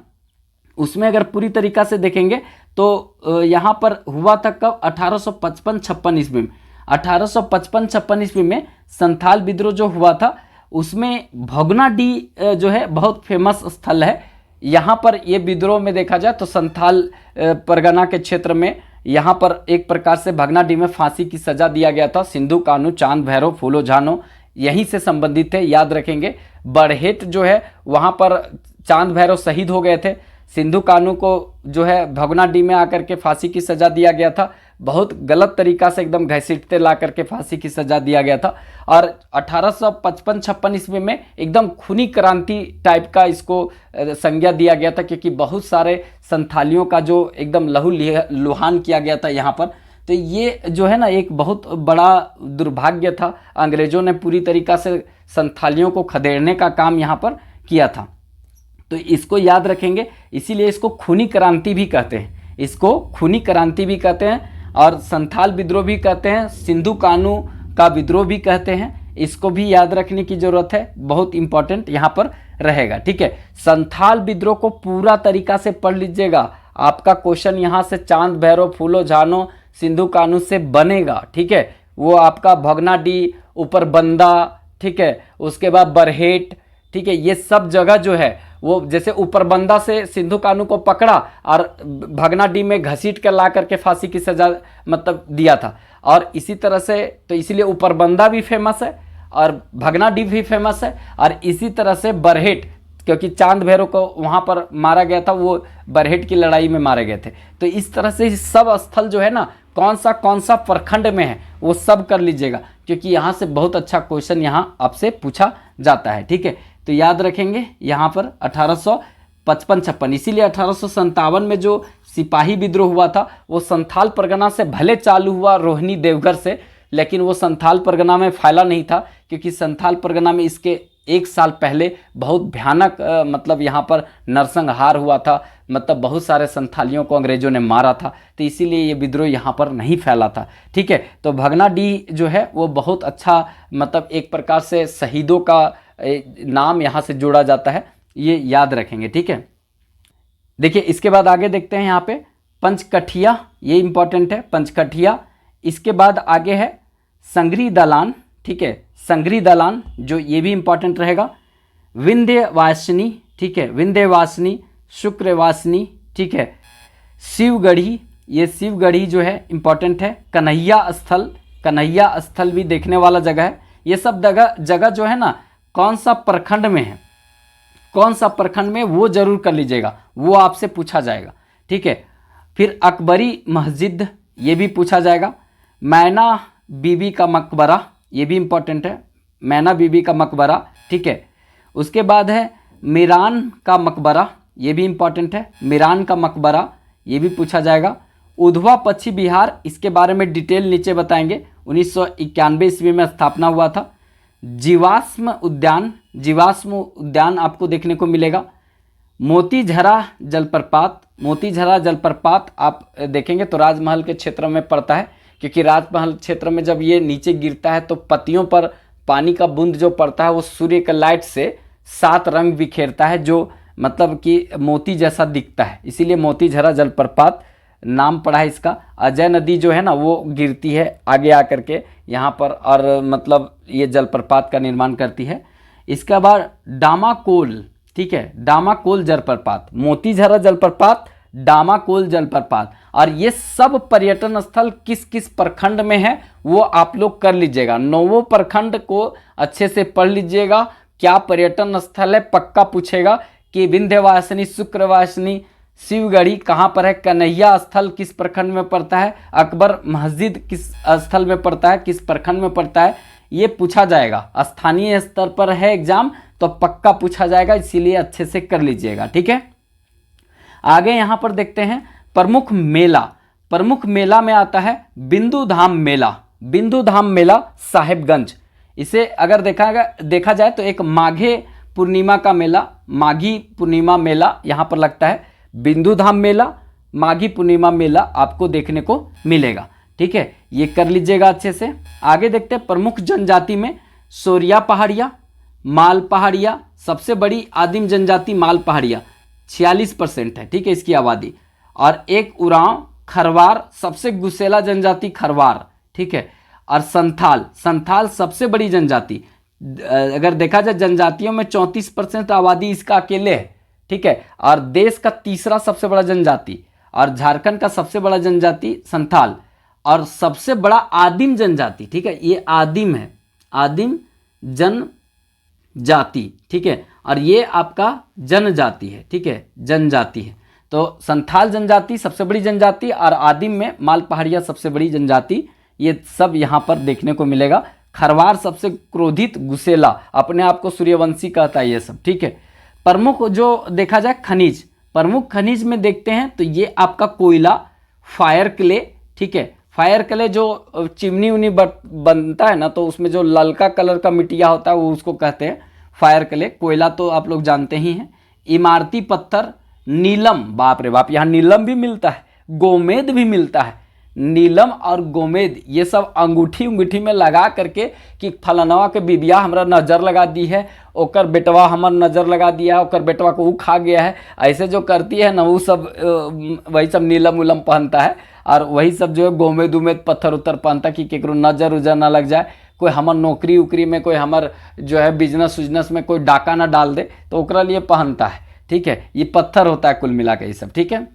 उसमें अगर पूरी तरीका से देखेंगे तो यहाँ पर हुआ था कब, 1855-56 ईस्वी में। 1855-56 ईस्वी में संथाल विद्रोह जो हुआ था, उसमें भोगनाडीह जो है बहुत फेमस स्थल है। यहाँ पर ये विद्रोह में देखा जाए तो संथाल परगना के क्षेत्र में यहाँ पर एक प्रकार से भगनाडीह में फांसी की सजा दिया गया था। सिंधु कान्हू, चांद भैरव, फूलो झानो यहीं से संबंधित थे, याद रखेंगे। बरहेट जो है वहाँ पर चांद भैरव शहीद हो गए थे। सिंधु कान्हू को जो है भगनाडीह में आकर के फांसी की सजा दिया गया था, बहुत गलत तरीका से एकदम घसीटते ला करके फांसी की सजा दिया गया था। और 1855-56 ईस्वी में एकदम खूनी क्रांति टाइप का इसको संज्ञा दिया गया था, क्योंकि बहुत सारे संथालियों का जो एकदम लहू लुहान किया गया था यहाँ पर। तो ये जो है ना एक बहुत बड़ा दुर्भाग्य था, अंग्रेजों ने पूरी तरीका से संथालियों को खदेड़ने का काम यहाँ पर किया था। तो इसको याद रखेंगे, इसीलिए इसको खूनी क्रांति भी कहते हैं, इसको खूनी क्रांति भी कहते हैं और संथाल विद्रोह भी कहते हैं, सिंधु कान्हू का विद्रोह भी कहते हैं। इसको भी याद रखने की जरूरत है, बहुत इंपॉर्टेंट यहाँ पर रहेगा। ठीक है, संथाल विद्रोह को पूरा तरीका से पढ़ लीजिएगा, आपका क्वेश्चन यहाँ से चांद भैरव, फूलो झानो, सिंधु कान्हू से बनेगा। ठीक है, वो आपका भगनाडीह, ऊपर बंदा, ठीक है, उसके बाद बरहेट, ठीक है, ये सब जगह जो है वो जैसे ऊपर बंदा से सिंधु कान्हू को पकड़ा और भगनाडीह में घसीट कर ला करके फांसी की सजा मतलब दिया था। और इसी तरह से तो इसीलिए ऊपर बंदा भी फेमस है और भगनाडीह भी फेमस है। और इसी तरह से बरहेट, क्योंकि चांद भैरव को वहाँ पर मारा गया था, वो बरहेट की लड़ाई में मारे गए थे। तो इस तरह से सब स्थल जो है ना कौन सा प्रखंड में है वो सब कर लीजिएगा, क्योंकि यहाँ से बहुत अच्छा क्वेश्चन यहाँ आपसे पूछा जाता है। ठीक है, तो याद रखेंगे यहाँ पर 1855-56, इसीलिए 1857 में जो सिपाही विद्रोह हुआ था वो संथाल परगना से भले चालू हुआ रोहिणी देवघर से, लेकिन वो संथाल परगना में फैला नहीं था, क्योंकि संथाल परगना में इसके एक साल पहले बहुत भयानक मतलब यहाँ पर नरसंहार हुआ था, मतलब बहुत सारे संथालियों को अंग्रेजों ने मारा था। तो इसीलिए ये विद्रोह यहाँ पर नहीं फैला था। ठीक है, तो भगनाडीह जो है वो बहुत अच्छा मतलब एक प्रकार से शहीदों का नाम यहाँ से जोड़ा जाता है, ये याद रखेंगे। ठीक है, देखिए इसके बाद आगे देखते हैं यहाँ पे पंचकठिया, ये इंपॉर्टेंट है पंचकठिया। इसके बाद आगे है संगरी दलान। ठीक है, संगरी दलान जो ये भी इंपॉर्टेंट रहेगा। विंध्यवासिनी, ठीक है, विंध्यवासिनी, शुक्रवासिनी, ठीक है, शिवगढ़ी, ये शिवगढ़ी जो है इंपॉर्टेंट है। कन्हैया स्थल, कन्हैया स्थल भी देखने वाला जगह है। ये सब जगह जो है ना कौन सा प्रखंड में है, कौन सा प्रखंड में, वो जरूर कर लीजिएगा, वो आपसे पूछा जाएगा। ठीक है, फिर अकबरी मस्जिद, ये भी पूछा जाएगा। मैना बीबी का मकबरा, ये भी इंपॉर्टेंट है, मैना बीबी का मकबरा। ठीक है, उसके बाद है मीरान का मकबरा, ये भी इंपॉर्टेंट है, मीरान का मकबरा, ये भी पूछा जाएगा। उधवा पश्चिम बिहार, इसके बारे में डिटेल नीचे बताएंगे, 1991 ईस्वी में स्थापना हुआ था। जीवाश्म उद्यान, जीवाश्म उद्यान आपको देखने को मिलेगा। मोतीझरा जलप्रपात, मोतीझरा जलप्रपात आप देखेंगे तो राजमहल के क्षेत्र में पड़ता है, क्योंकि राजमहल क्षेत्र में जब ये नीचे गिरता है तो पत्तियों पर पानी का बूंद जो पड़ता है वो सूर्य के लाइट से 7 रंग बिखेरता है, जो मतलब कि मोती जैसा दिखता है, इसीलिए मोतीझरा जलप्रपात नाम पड़ा है इसका। अजय नदी जो है ना वो गिरती है आगे आकर के यहाँ पर और मतलब ये जलप्रपात का निर्माण करती है। इसके बाद डामाकोल, ठीक है, डामाकोल जलप्रपात, मोतीझरा जलप्रपात, डामाकोल जलप्रपात। और ये सब पर्यटन स्थल किस किस प्रखंड में है वो आप लोग कर लीजिएगा, 9 प्रखंड को अच्छे से पढ़ लीजिएगा। क्या पर्यटन स्थल है पक्का पूछेगा कि विंध्यवासिनी, शुक्रवासिनी, शिवगढ़ी कहाँ पर है, कन्हैया स्थल किस प्रखंड में पड़ता है, अकबर मस्जिद किस स्थल में पड़ता है, किस प्रखंड में पड़ता है, ये पूछा जाएगा। स्थानीय स्तर पर है एग्जाम तो पक्का पूछा जाएगा, इसीलिए अच्छे से कर लीजिएगा। ठीक है, आगे यहाँ पर देखते हैं प्रमुख मेला। प्रमुख मेला में आता है बिंदु धाम मेला। बिंदु धाम मेला साहेबगंज। इसे अगर देखा जाए तो एक माघे पूर्णिमा का मेला, माघी पूर्णिमा मेला यहाँ पर लगता है। बिंदु धाम मेला, माघी पूर्णिमा मेला आपको देखने को मिलेगा। ठीक है, ये कर लीजिएगा अच्छे से। आगे देखते हैं प्रमुख जनजाति में सोरिया पहाड़िया, माल पहाड़िया। सबसे बड़ी आदिम जनजाति माल पहाड़िया 46% है, ठीक है, इसकी आबादी। और एक उरांव खरवार, सबसे गुसेला जनजाति खरवार, ठीक है। और संथाल, संथाल सबसे बड़ी जनजाति। अगर देखा जाए जनजातियों में 34% आबादी इसका अकेले है, ठीक है। और देश का तीसरा सबसे बड़ा जनजाति, और झारखंड का सबसे बड़ा जनजाति संथाल, और सबसे बड़ा आदिम जनजाति, ठीक है, ये आदिम है, आदिम जनजाति, ठीक है। और ये आपका जनजाति है, ठीक है, जनजाति है। तो संथाल जनजाति सबसे बड़ी जनजाति, और आदिम में माल पहाड़िया सबसे बड़ी जनजाति, ये सब यहाँ पर देखने को मिलेगा। खरवार सबसे क्रोधित गुसेला, अपने आप को सूर्यवंशी कहता है ये सब, ठीक है। प्रमुख जो देखा जाए खनिज, प्रमुख खनिज में देखते हैं तो ये आपका कोयला, फायर क्ले, ठीक है। फायर क्ले जो चिमनी उमनी बनता है ना, तो उसमें जो ललका कलर का मिट्टिया होता है वो उसको कहते हैं फायर क्ले। कोयला तो आप लोग जानते ही हैं। इमारती पत्थर, नीलम, बाप रे बाप, यहाँ नीलम भी मिलता है, गोमेद भी मिलता है। नीलम और गोमेद ये सब अंगूठी में लगा करके कि फलनवा के बिबिया हमरा नज़र लगा दी है, ओकर बेटवा हमर नज़र लगा दिया है, ओकर बेटवा को वो खा गया है, ऐसे जो करती है ना वो सब वही सब नीलम उलम पहनता है। और वही सब जो है गोमेद उमेद पत्थर उत्तर पहनता कि केकरो नज़र उजर ना लग जाए, कोई हमर नौकरी उकरी में, कोई हमर जो है बिजनेस उजनेस में कोई डाका ना डाल दे, तो ओकरा लिए पहनता है, ठीक है। ये पत्थर होता है कुल मिला के ये सब, ठीक है।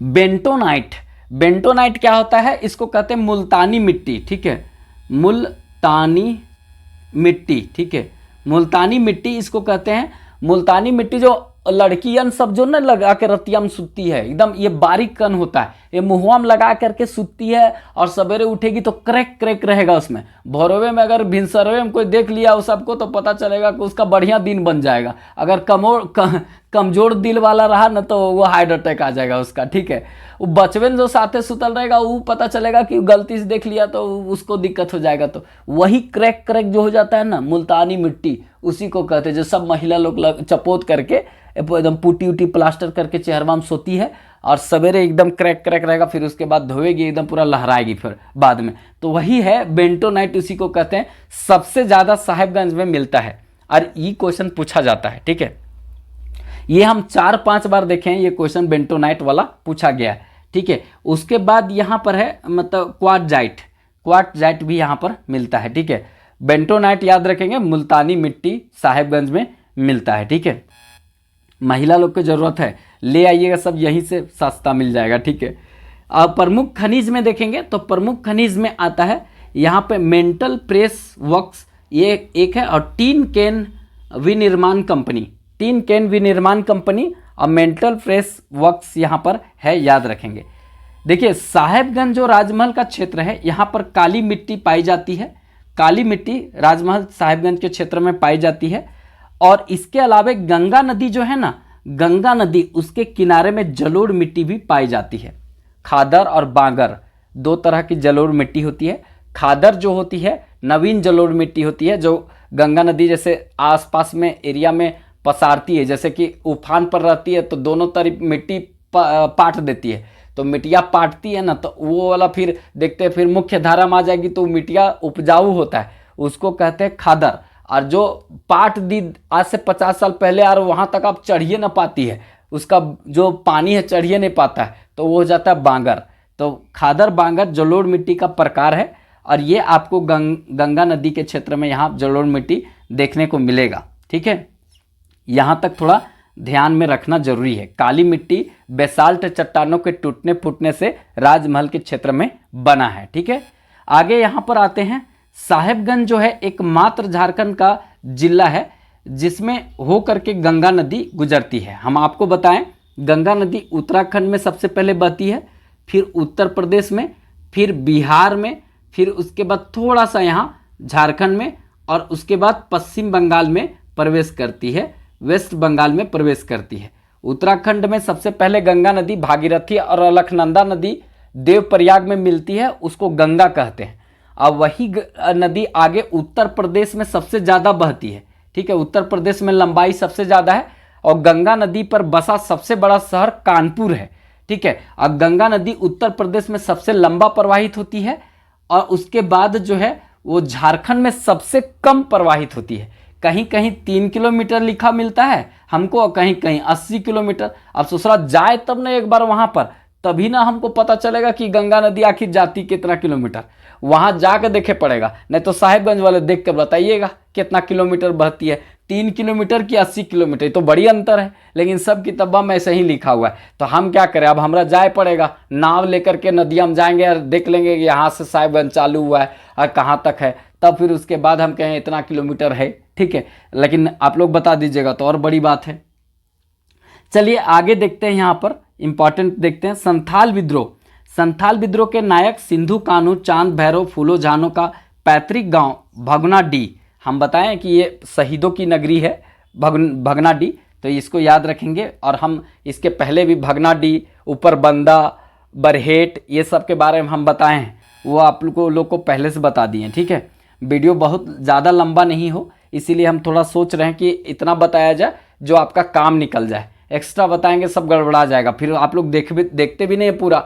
बेंटोनाइट, बेंटोनाइट क्या होता है, इसको कहते हैं मुल्तानी मिट्टी, ठीक है, मुल्तानी मिट्टी, ठीक है। मुल्तानी मिट्टी इसको कहते हैं। मुल्तानी मिट्टी जो लड़कियन सब जो न लगा के रतिया में सुतती है, एकदम ये बारीक कन होता है, ये मुँहवा में लगा करके सुतती है, और सवेरे उठेगी तो क्रैक क्रैक रहेगा उसमें। भोरवे में अगर भिनसरवे में कोई देख लिया उस सबको तो पता चलेगा कि उसका बढ़िया दिन बन जाएगा। अगर कमजोर दिल वाला रहा ना तो वो हार्ट अटैक आ जाएगा उसका, ठीक है। वो बचपन जो साथे सुतल रहेगा वो पता चलेगा कि गलती से देख लिया तो उसको दिक्कत हो जाएगा। तो वही क्रैक क्रैक जो हो जाता है ना, मुल्तानी मिट्टी, उसी को कहते हैं। जो सब महिला लोग चपोत करके एकदम पुटी उटी प्लास्टर करके चेहरवा में सोती है, और सवेरे एकदम क्रैक क्रैक रहेगा, फिर उसके बाद धोएगी, एकदम पूरा लहराएगी फिर बाद में। तो वही है बेंटोनाइट, उसी को कहते हैं। सबसे ज़्यादा साहेबगंज में मिलता है, और ये क्वेश्चन पूछा जाता है, ठीक है। ये हम 4-5 बार देखे हैं, ये क्वेश्चन बेंटोनाइट वाला पूछा गया है, ठीक है। उसके बाद यहाँ पर है मतलब क्वार्टजाइट, क्वार्टजाइट भी यहाँ पर मिलता है, ठीक है। बेंटोनाइट याद रखेंगे, मुल्तानी मिट्टी साहेबगंज में मिलता है, ठीक है। महिला लोग को जरूरत है, ले आइएगा, सब यहीं से सस्ता मिल जाएगा, ठीक है। अब प्रमुख खनिज में देखेंगे तो प्रमुख खनिज में आता है यहाँ पे मेंटल प्रेस वर्क्स, ये एक है। और टीन कैन विनिर्माण कंपनी, टीन कैन विनिर्माण कंपनी और मेंटल प्रेस वर्क्स यहाँ पर है, याद रखेंगे। देखिए साहेबगंज जो राजमहल का क्षेत्र है, यहाँ पर काली मिट्टी पाई जाती है। काली मिट्टी राजमहल साहेबगंज के क्षेत्र में पाई जाती है। और इसके अलावा गंगा नदी जो है ना, गंगा नदी, उसके किनारे में जलोढ़ मिट्टी भी पाई जाती है। खादर और बांगर दो तरह की जलोढ़ मिट्टी होती है। खादर जो होती है नवीन जलोढ़ मिट्टी होती है, जो गंगा नदी जैसे आसपास में एरिया में पसारती है, जैसे कि उफान पर रहती है तो दोनों तरफ मिट्टी पाट देती है, तो मिट्टिया पाटती है ना, तो वो वाला फिर देखते हैं, फिर मुख्य धारा में आ जाएगी तो मिट्टिया उपजाऊ होता है, उसको कहते हैं खादर। और जो पाट दी आज से 50 साल पहले, और वहाँ तक आप चढ़िए ना पाती है, उसका जो पानी है चढ़िए नहीं पाता है, तो वो हो जाता है बांगर। तो खादर बांगर जलोढ़ मिट्टी का प्रकार है, और ये आपको गंगा नदी के क्षेत्र में यहाँ जलोढ़ मिट्टी देखने को मिलेगा, ठीक है। यहाँ तक थोड़ा ध्यान में रखना जरूरी है। काली मिट्टी बेसाल्ट चट्टानों के टूटने फूटने से राजमहल के क्षेत्र में बना है, ठीक है। आगे यहाँ पर आते हैं, साहेबगंज जो है एकमात्र झारखंड का जिला है जिसमें हो करके गंगा नदी गुजरती है। हम आपको बताएं, गंगा नदी उत्तराखंड में सबसे पहले बहती है, फिर उत्तर प्रदेश में, फिर बिहार में, फिर उसके बाद थोड़ा सा यहाँ झारखंड में, और उसके बाद पश्चिम बंगाल में प्रवेश करती है, वेस्ट बंगाल में प्रवेश करती है। उत्तराखंड में सबसे पहले गंगा नदी भागीरथी और अलकनंदा नदी देवप्रयाग में मिलती है, उसको गंगा कहते हैं। अब वही नदी आगे उत्तर प्रदेश में सबसे ज़्यादा बहती है, ठीक है। उत्तर प्रदेश में लंबाई सबसे ज़्यादा है और गंगा नदी पर बसा सबसे बड़ा शहर कानपुर है, ठीक है। अब गंगा नदी उत्तर प्रदेश में सबसे लंबा प्रवाहित होती है और उसके बाद जो है वो झारखंड में सबसे कम प्रवाहित होती है। कहीं कहीं 3 किलोमीटर लिखा मिलता है हमको और कहीं कहीं 80 किलोमीटर। अब ससुरा जाए तब ना एक बार वहाँ पर, तभी ना हमको पता चलेगा कि गंगा नदी आखिर जाती कितना किलोमीटर, वहाँ जाकर देखे पड़ेगा। नहीं तो साहिबगंज वाले देख कर बताइएगा कितना किलोमीटर बहती है, 3 किलोमीटर की 80 किलोमीटर, तो बड़ी अंतर है। लेकिन सब किताबा में ऐसे ही लिखा हुआ है, तो हम क्या करें, अब हमरा जाए पड़ेगा, नाव लेकर के नदिया में जाएंगे और देख लेंगे कि यहाँ से साहिबगंज चालू हुआ है और कहाँ तक है, तब फिर उसके बाद हम कहें इतना किलोमीटर है, ठीक है। लेकिन आप लोग बता दीजिएगा तो और बड़ी बात है। चलिए आगे देखते हैं, यहाँ पर इंपॉर्टेंट देखते हैं संथाल विद्रोह। संथाल विद्रोह के नायक सिंधु कान्हू चांद भैरव फूलो झानो का पैतृक गांव भगनाडीह, हम बताएं कि ये शहीदों की नगरी है भगनाडीह, तो इसको याद रखेंगे। और हम इसके पहले भी भगनाडीह, ऊपर बंदा, बरहेट, ये सब के बारे में हम बताए हैं, वो आप लोग को पहले से बता दिए, ठीक है। वीडियो बहुत ज़्यादा लंबा नहीं हो इसीलिए हम थोड़ा सोच रहे हैं कि इतना बताया जाए जो आपका काम निकल जाए। एक्स्ट्रा बताएंगे सब गड़बड़ा जाएगा, फिर आप लोग देखते भी नहीं है पूरा,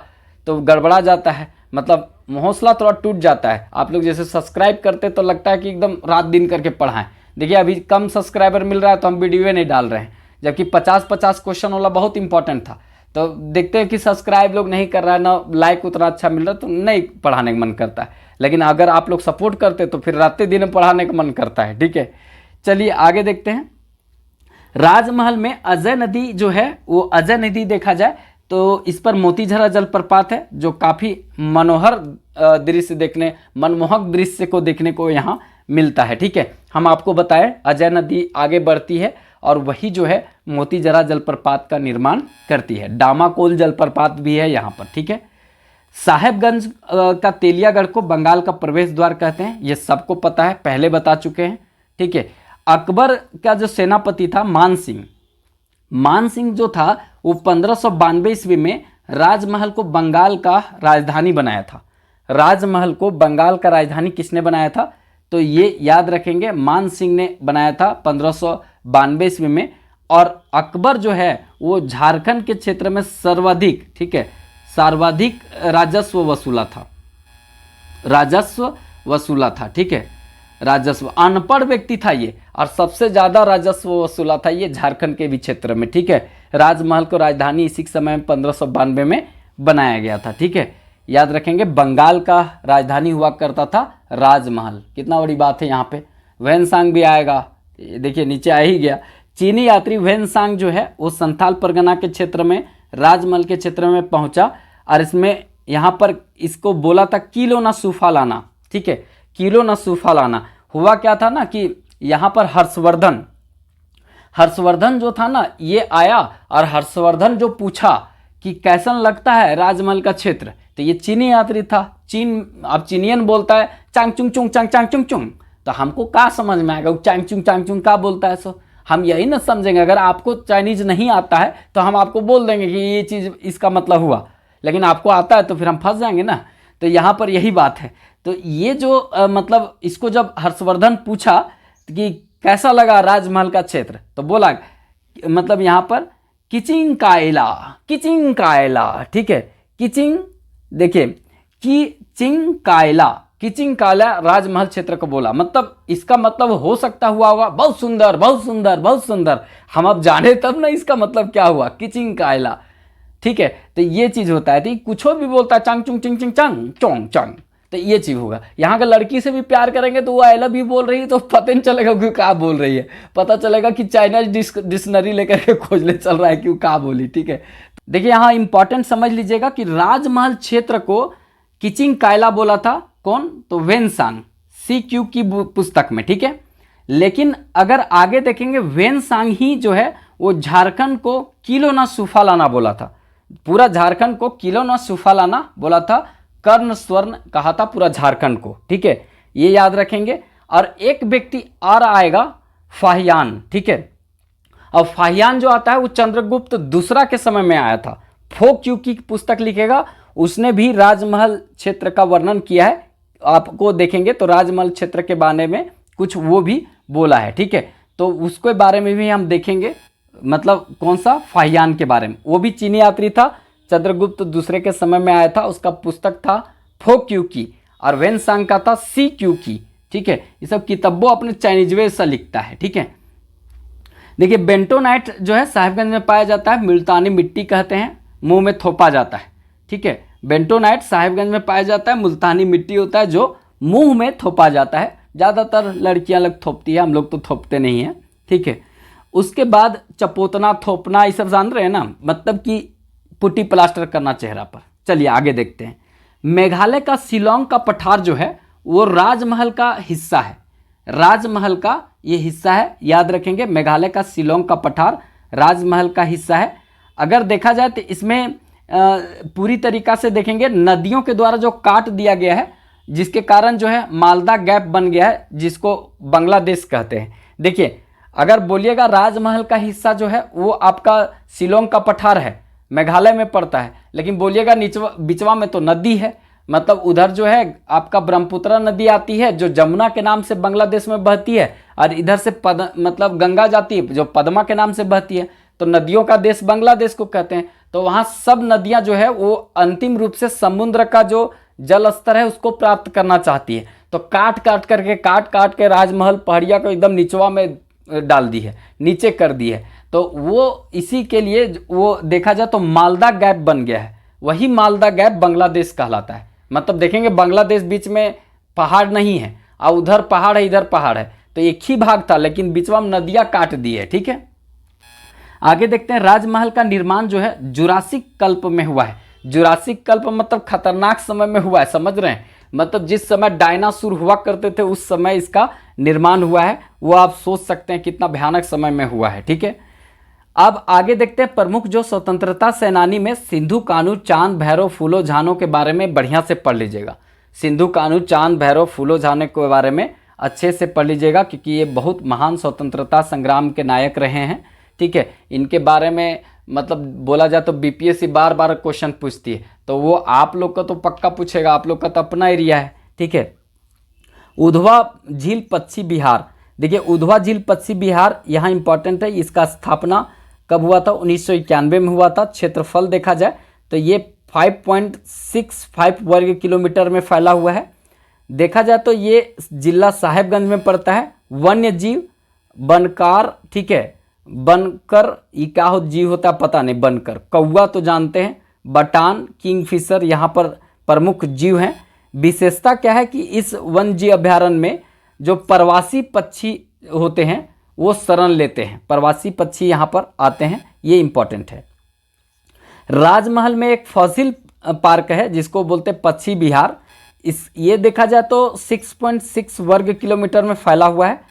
तो गड़बड़ा जाता है, मतलब हौसला थोड़ा टूट जाता है। आप लोग जैसे सब्सक्राइब करते तो लगता है कि एकदम रात दिन करके पढ़ाएं। देखिए अभी कम सब्सक्राइबर मिल रहा है तो हम वीडियो नहीं डाल रहे हैं, जबकि 50-50 क्वेश्चन वाला बहुत इंपॉर्टेंट था। तो देखते हैं कि सब्सक्राइब लोग नहीं कर रहा है, ना लाइक उतना अच्छा मिल रहा है, तो नहीं पढ़ाने का मन करता है। लेकिन अगर आप लोग सपोर्ट करते तो फिर रात दिन पढ़ाने का मन करता है, ठीक है। चलिए आगे देखते हैं। राजमहल में अजय नदी जो है वो अजय नदी देखा जाए तो इस पर मोतीझरा जलप्रपात है, जो काफ़ी मनोहर दृश्य देखने, मनमोहक दृश्य को देखने को यहाँ मिलता है, ठीक है। हम आपको बताएं अजय नदी आगे बढ़ती है और वही जो है मोतीझरा जलप्रपात का निर्माण करती है। डामाकोल जलप्रपात भी है यहाँ पर, ठीक है। साहेबगंज का तेलियागढ़ को बंगाल का प्रवेश द्वार कहते हैं, ये सबको पता है, पहले बता चुके हैं, ठीक है। अकबर का जो सेनापति था मान सिंह जो था वो 1592 ईस्वी में राजमहल को बंगाल का राजधानी बनाया था। राजमहल को बंगाल का राजधानी किसने बनाया था, तो ये याद रखेंगे मान सिंह ने बनाया था 1592 ईस्वी में। और अकबर जो है वो झारखंड के क्षेत्र में सर्वाधिक, ठीक है, सर्वाधिक राजस्व वसूला था, ठीक है। राजस्व, अनपढ़ व्यक्ति था ये और सबसे ज़्यादा राजस्व वसूला था ये झारखंड के भी क्षेत्र में, ठीक है। राजमहल को राजधानी इसी समय में 1592 में बनाया गया था, ठीक है। याद रखेंगे बंगाल का राजधानी हुआ करता था राजमहल, कितना बड़ी बात है। यहाँ पे वैनसांग भी आएगा, देखिए नीचे आ ही गया। चीनी यात्री वैनसांग जो है वो संथाल परगना के क्षेत्र में राजमहल के क्षेत्र में पहुँचा और इसमें यहाँ पर इसको बोला था किलो ना सूफा लाना, ठीक है, किलो ना सूफा लाना। हुआ क्या था ना कि यहाँ पर हर्षवर्धन जो था ना ये आया और हर्षवर्धन जो पूछा कि कैसन लगता है राजमहल का क्षेत्र, तो ये चीनी यात्री था। अब चीनियन बोलता है चांग चुंग चुंग चांग चांग चुंग चुंग, तो हमको क्या समझ में आएगा वो चांग चुंग क्या बोलता है। सो हम यही ना समझेंगे, अगर आपको चाइनीज नहीं आता है तो हम आपको बोल देंगे कि ये चीज़ इसका मतलब हुआ, लेकिन आपको आता है तो फिर हम फंस जाएंगे ना। तो यहाँ पर यही बात है। तो ये जो मतलब इसको जब हर्षवर्धन पूछा कि कैसा लगा राजमहल का क्षेत्र, तो बोला मतलब यहाँ पर किचिंग कायला, ठीक है। किचिंग, देखिए किचिंग कायला राजमहल क्षेत्र को बोला, मतलब इसका मतलब हो सकता हुआ होगा बहुत सुंदर बहुत सुंदर बहुत सुंदर। हम अब जाने तब ना इसका मतलब क्या हुआ, किचिंग कायला, ठीक है। तो ये चीज़ होता है, तो कुछ भी बोलता है चांग चुंग चिंग चिंग चांग चोंग चांग, तो ये चीज़ होगा। यहाँ का लड़की से भी प्यार करेंगे तो वो आई लव यू बोल रही है तो पता नहीं चलेगा कि क्या बोल रही है, पता चलेगा कि चाइनीज डिक्शनरी लेकर के खोजने चल रहा है कि वो क्या बोली, ठीक है। देखिए यहाँ इंपॉर्टेंट समझ लीजिएगा कि राजमहल क्षेत्र को किचिंग कायला बोला था कौन, तो वेनसांग, CQ की पुस्तक में, ठीक है। लेकिन अगर आगे देखेंगे वेनसांग ही जो है वो झारखंड को किलो ना सूफा लाना बोला था, पूरा झारखंड को किलो ना सूफा लाना बोला था, कर्ण स्वर्ण कहा था पूरा झारखंड को, ठीक है, ये याद रखेंगे। और एक व्यक्ति और आएगा फाहियान, ठीक है। और फाहियान जो आता है वो चंद्रगुप्त दूसरा के समय में आया था। फोक यू की पुस्तक लिखेगा, उसने भी राजमहल क्षेत्र का वर्णन किया है। आपको देखेंगे तो राजमहल क्षेत्र के बारे में कुछ वो भी बोला है, ठीक है। तो उसके बारे में भी हम देखेंगे, मतलब कौन सा, फाहियान के बारे में। वो भी चीनी यात्री था, चंद्रगुप्त दूसरे के समय में आया था, उसका पुस्तक था फोक यू की, और वेन सांग का था सी क्यू की, ठीक है। ये सब किताबों अपने चाइनीजवे से लिखता है, ठीक है। देखिए बेंटोनाइट जो है साहिबगंज में पाया जाता है, मुल्तानी मिट्टी कहते हैं, मुंह में थोपा जाता है, ठीक है। बेंटोनाइट साहिबगंज में पाया जाता है, मुल्तानी मिट्टी होता है जो मुंह में थोपा जाता है। ज़्यादातर लड़कियां लोग थोपती है, हम लोग तो थोपते नहीं हैं, ठीक है। उसके बाद चपोतना, थोपना, ये सब जान रहे हैं ना, मतलब कि पुट्टी प्लास्टर करना चेहरा पर। चलिए आगे देखते हैं। मेघालय का शिलोंग का पठार जो है वो राजमहल का हिस्सा है, राजमहल का ये हिस्सा है, याद रखेंगे। मेघालय का शिलोंग का पठार राजमहल का हिस्सा है। अगर देखा जाए तो इसमें पूरी तरीक़ा से देखेंगे नदियों के द्वारा जो काट दिया गया है, जिसके कारण जो है मालदा गैप बन गया है, जिसको बांग्लादेश कहते हैं। देखिए अगर बोलिएगा राजमहल का हिस्सा जो है वो आपका शिलोंग का पठार है, मेघालय में पड़ता है, लेकिन बोलिएगा निचवा बिचवा में तो नदी है, मतलब उधर जो है आपका ब्रह्मपुत्र नदी आती है जो जमुना के नाम से बांग्लादेश में बहती है, और इधर से मतलब गंगा जाती है जो पद्मा के नाम से बहती है। तो नदियों का देश बांग्लादेश को कहते हैं। तो वहाँ सब नदियाँ जो है वो अंतिम रूप से समुद्र का जो जल स्तर है उसको प्राप्त करना चाहती है। तो काट काट के राजमहल पहाड़िया को एकदम निचवा में डाल दी है, नीचे कर दी है। तो वो इसी के लिए वो देखा जाए तो मालदा गैप बन गया है, वही मालदा गैप बांग्लादेश कहलाता है। मतलब देखेंगे बांग्लादेश बीच में पहाड़ नहीं है, और उधर पहाड़ है इधर पहाड़ है, तो एक ही भाग था, लेकिन बीचवा में नदियाँ काट दी है, ठीक है। आगे देखते हैं। राजमहल का निर्माण जो है जुरासिक कल्प में हुआ है। जुरासिक कल्प मतलब खतरनाक समय में हुआ है, समझ रहे हैं, मतलब जिस समय डायनासोर हुआ करते थे उस समय इसका निर्माण हुआ है। वो आप सोच सकते हैं कितना भयानक समय में हुआ है, ठीक है। अब आगे देखते हैं। प्रमुख जो स्वतंत्रता सेनानी में सिंधु कान्हू, चांद भैरव, फूलो झानो के बारे में बढ़िया से पढ़ लीजिएगा। सिंधु कान्हू, चांद भैरव, फूलो झानो के बारे में अच्छे से पढ़ लीजिएगा, क्योंकि ये बहुत महान स्वतंत्रता संग्राम के नायक रहे हैं, ठीक है। इनके बारे में मतलब बोला जाए तो बीपीएससी बार बार क्वेश्चन पूछती है, तो वो आप लोग का तो पक्का पूछेगा, आप लोग का तो अपना एरिया है, ठीक है। उधवा झील पश्चिम बिहार। देखिए उधवा झील पश्चिम बिहार यहाँ इंपॉर्टेंट है। इसका स्थापना कब हुआ था? 1991 में हुआ था। क्षेत्रफल देखा जाए तो ये 5.65 वर्ग किलोमीटर में फैला हुआ है। देखा जाए तो ये जिला साहेबगंज में पड़ता है। वन्य जीव बनकार, ठीक है, बनकर, ये क्या हो जीव होता है पता नहीं, बनकर, कौवा तो जानते हैं, बटान, किंगफिशर यहाँ पर प्रमुख जीव हैं। विशेषता क्या है कि इस वन्य जीव अभ्यारण्य में जो प्रवासी पक्षी होते हैं वो शरण लेते हैं, प्रवासी पक्षी यहाँ पर आते हैं, ये इंपॉर्टेंट है। राजमहल में एक फॉसिल पार्क है जिसको बोलते हैं पक्षी विहार। ये देखा जाए तो 6.6 वर्ग किलोमीटर में फैला हुआ है।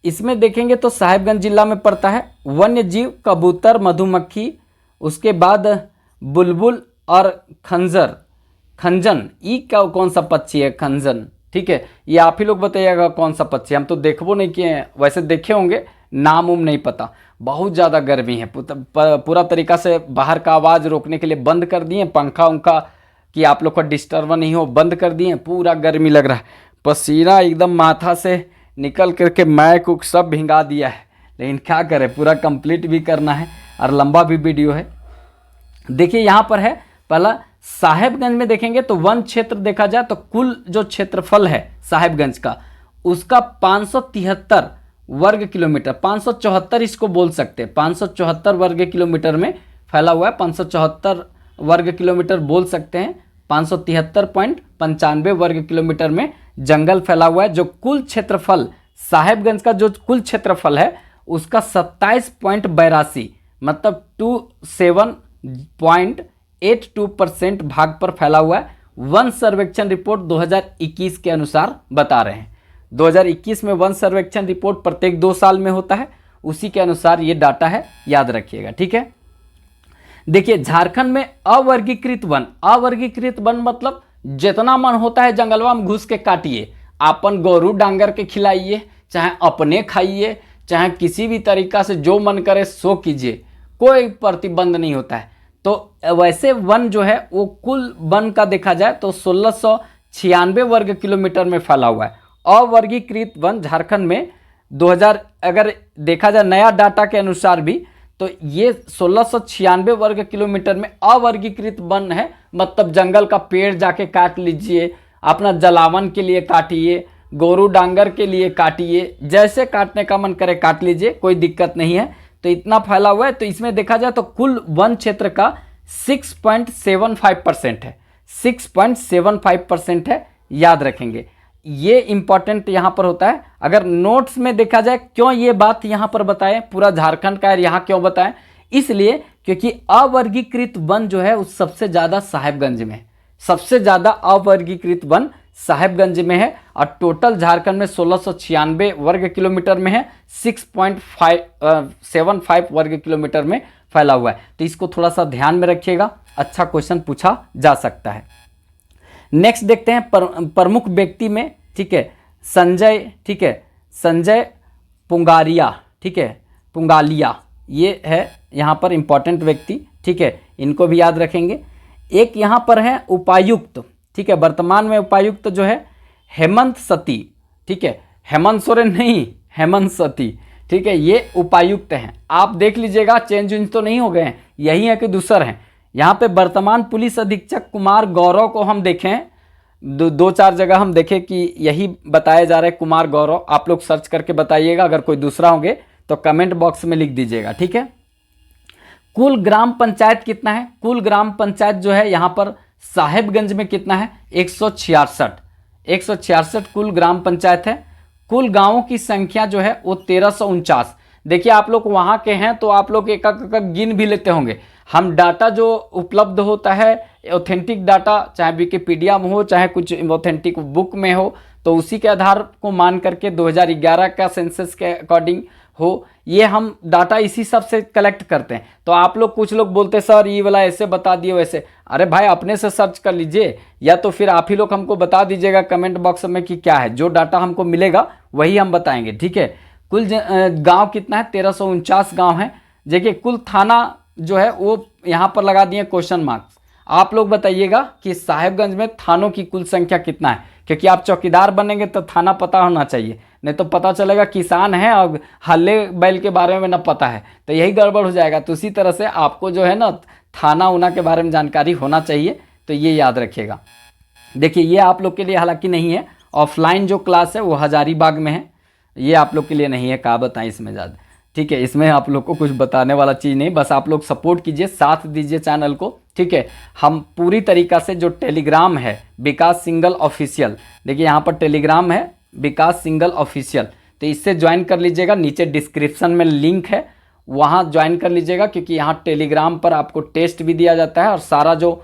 इसमें देखेंगे तो साहिबगंज जिला में पड़ता है। वन्य जीव कबूतर, मधुमक्खी, उसके बाद बुलबुल और खंजन, ये क्या कौन सा पक्षी है? खंजन, ठीक है, ये आप ही लोग बताइएगा कौन सा पक्षी। हम तो देखबो नहीं किए हैं, वैसे देखे होंगे, नाम उम नहीं पता। बहुत ज़्यादा गर्मी है, पूरा तरीका से बाहर का आवाज़ रोकने के लिए बंद कर दिए, पंखा उंखा कि आप लोग का डिस्टर्ब नहीं हो बंद कर दिए। पूरा गर्मी लग रहा है, पसीना एकदम माथा से निकल करके मैक उक सब भिंगा दिया है, लेकिन क्या करें, पूरा कंप्लीट भी करना है और लंबा भी वीडियो है। देखिए यहाँ पर है पहला साहेबगंज में देखेंगे तो वन क्षेत्र देखा जाए तो कुल जो क्षेत्रफल है साहेबगंज का उसका 573 वर्ग किलोमीटर, 574 इसको बोल सकते हैं, 574 वर्ग किलोमीटर में फैला हुआ है। 574 वर्ग किलोमीटर बोल सकते हैं। 573.95 वर्ग किलोमीटर में जंगल फैला हुआ है। जो कुल क्षेत्रफल साहेबगंज का जो कुल क्षेत्रफल है उसका 27.82 मतलब 27.82% भाग पर फैला हुआ है। वन सर्वेक्षण रिपोर्ट 2021 के अनुसार बता रहे हैं। 2021 में वन सर्वेक्षण रिपोर्ट प्रत्येक 2 साल में होता है, उसी के अनुसार ये डाटा है, याद रखिएगा, ठीक है। देखिए झारखंड में अवर्गीकृत वन, अवर्गीकृत वन मतलब जितना मन होता है जंगलवा में घुस के काटिए, अपन गोरू डांगर के खिलाइए, चाहे अपने खाइए, चाहे किसी भी तरीका से जो मन करे सो कीजिए, कोई प्रतिबंध नहीं होता है। तो वैसे वन जो है वो कुल वन का देखा जाए तो 1696 वर्ग किलोमीटर में फैला हुआ है। अवर्गीकृत वन झारखंड में 2000 अगर देखा जाए नया डाटा के अनुसार भी, तो ये 1696 वर्ग किलोमीटर में अवर्गीकृत वन है। मतलब जंगल का पेड़ जाके काट लीजिए, अपना जलावन के लिए काटिए, गोरू डांगर के लिए काटिए, जैसे काटने का मन करे काट लीजिए, कोई दिक्कत नहीं है। तो इतना फैला हुआ है। तो इसमें देखा जाए तो कुल वन क्षेत्र का 6.75% है, 6.75% है, याद रखेंगे। ये इंपॉर्टेंट यहाँ पर होता है। अगर नोट्स में देखा जाए क्यों ये बात यहाँ पर बताएं, पूरा झारखंड का है यहाँ क्यों बताएं, इसलिए क्योंकि अवर्गीकृत वन जो है उस सबसे ज़्यादा साहेबगंज में, सबसे ज़्यादा अवर्गीकृत वन साहेबगंज में है। और टोटल झारखंड में 1696 वर्ग किलोमीटर में है, 6.75 वर्ग किलोमीटर में फैला हुआ है। तो इसको थोड़ा सा ध्यान में रखिएगा, अच्छा क्वेश्चन पूछा जा सकता है। नेक्स्ट देखते हैं प्रमुख व्यक्ति में, ठीक है, संजय, ठीक है, संजय पुंगारिया, ठीक है, पुंगालिया, ये है यहाँ पर इंपॉर्टेंट व्यक्ति, ठीक है, इनको भी याद रखेंगे। एक यहाँ पर है उपायुक्त, ठीक है, वर्तमान में उपायुक्त जो है हेमंत सती, ठीक है, हेमंत सोरेन नहीं, हेमंत सती, ठीक है, ये उपायुक्त हैं। आप देख लीजिएगा चेंज वेंज तो नहीं हो गए हैं, यही है कि दूसर हैं। यहाँ पे वर्तमान पुलिस अधीक्षक कुमार गौरव को हम देखें, दो चार जगह हम देखें कि यही बताया जा रहा है कुमार गौरव। आप लोग सर्च करके बताइएगा, अगर कोई दूसरा होंगे तो कमेंट बॉक्स में लिख दीजिएगा, ठीक है। कुल ग्राम पंचायत कितना है? कुल ग्राम पंचायत जो है यहाँ पर साहेबगंज में कितना है? 166 कुल ग्राम पंचायत है। कुल गांवों की संख्या जो है वो 1349। देखिए आप लोग वहाँ के हैं तो आप लोग एक एक गिन भी लेते होंगे। हम डाटा जो उपलब्ध होता है ऑथेंटिक डाटा, चाहे विकिपीडिया में हो चाहे कुछ ऑथेंटिक बुक में हो, तो उसी के आधार को मान करके 2011 का सेंसस के अकॉर्डिंग हो, ये हम डाटा इसी सब से कलेक्ट करते हैं। तो आप लोग कुछ लोग बोलते सर ये वाला ऐसे बता दिए वैसे, अरे भाई अपने से सर्च कर लीजिए, या तो फिर आप ही लोग हमको बता दीजिएगा कमेंट बॉक्स में कि क्या है। जो डाटा हमको मिलेगा वही हम बताएंगे, ठीक है। कुल गांव कितना है? 1349 गांव है। देखिए कुल थाना जो है वो यहाँ पर लगा दिए क्वेश्चन मार्क्स। आप लोग बताइएगा कि साहेबगंज में थानों की कुल संख्या कितना है, क्योंकि आप चौकीदार बनेंगे तो थाना पता होना चाहिए, नहीं तो पता चलेगा किसान है और हल्ले बैल के बारे में ना पता है, तो यही गड़बड़ हो जाएगा। तो उसी तरह से आपको जो है ना थाना उना के बारे में जानकारी होना चाहिए, तो ये याद रखिएगा। देखिए ये आप लोग के लिए हालांकि नहीं है, ऑफलाइन जो क्लास है वो हजारीबाग में है, ये आप लोग के लिए नहीं है, कहा बताएं इसमें ज़्यादा, ठीक है। इसमें आप लोग को कुछ बताने वाला चीज़ नहीं, बस आप लोग सपोर्ट कीजिए, साथ दीजिए चैनल को, ठीक है। हम पूरी तरीक़ा से जो टेलीग्राम है विकास सिंगल ऑफिशियल, देखिए यहाँ पर टेलीग्राम है विकास सिंगल ऑफिशियल, तो इससे ज्वाइन कर लीजिएगा। नीचे डिस्क्रिप्शन में लिंक है, वहाँ ज्वाइन कर लीजिएगा, क्योंकि यहाँ टेलीग्राम पर आपको टेस्ट भी दिया जाता है और सारा जो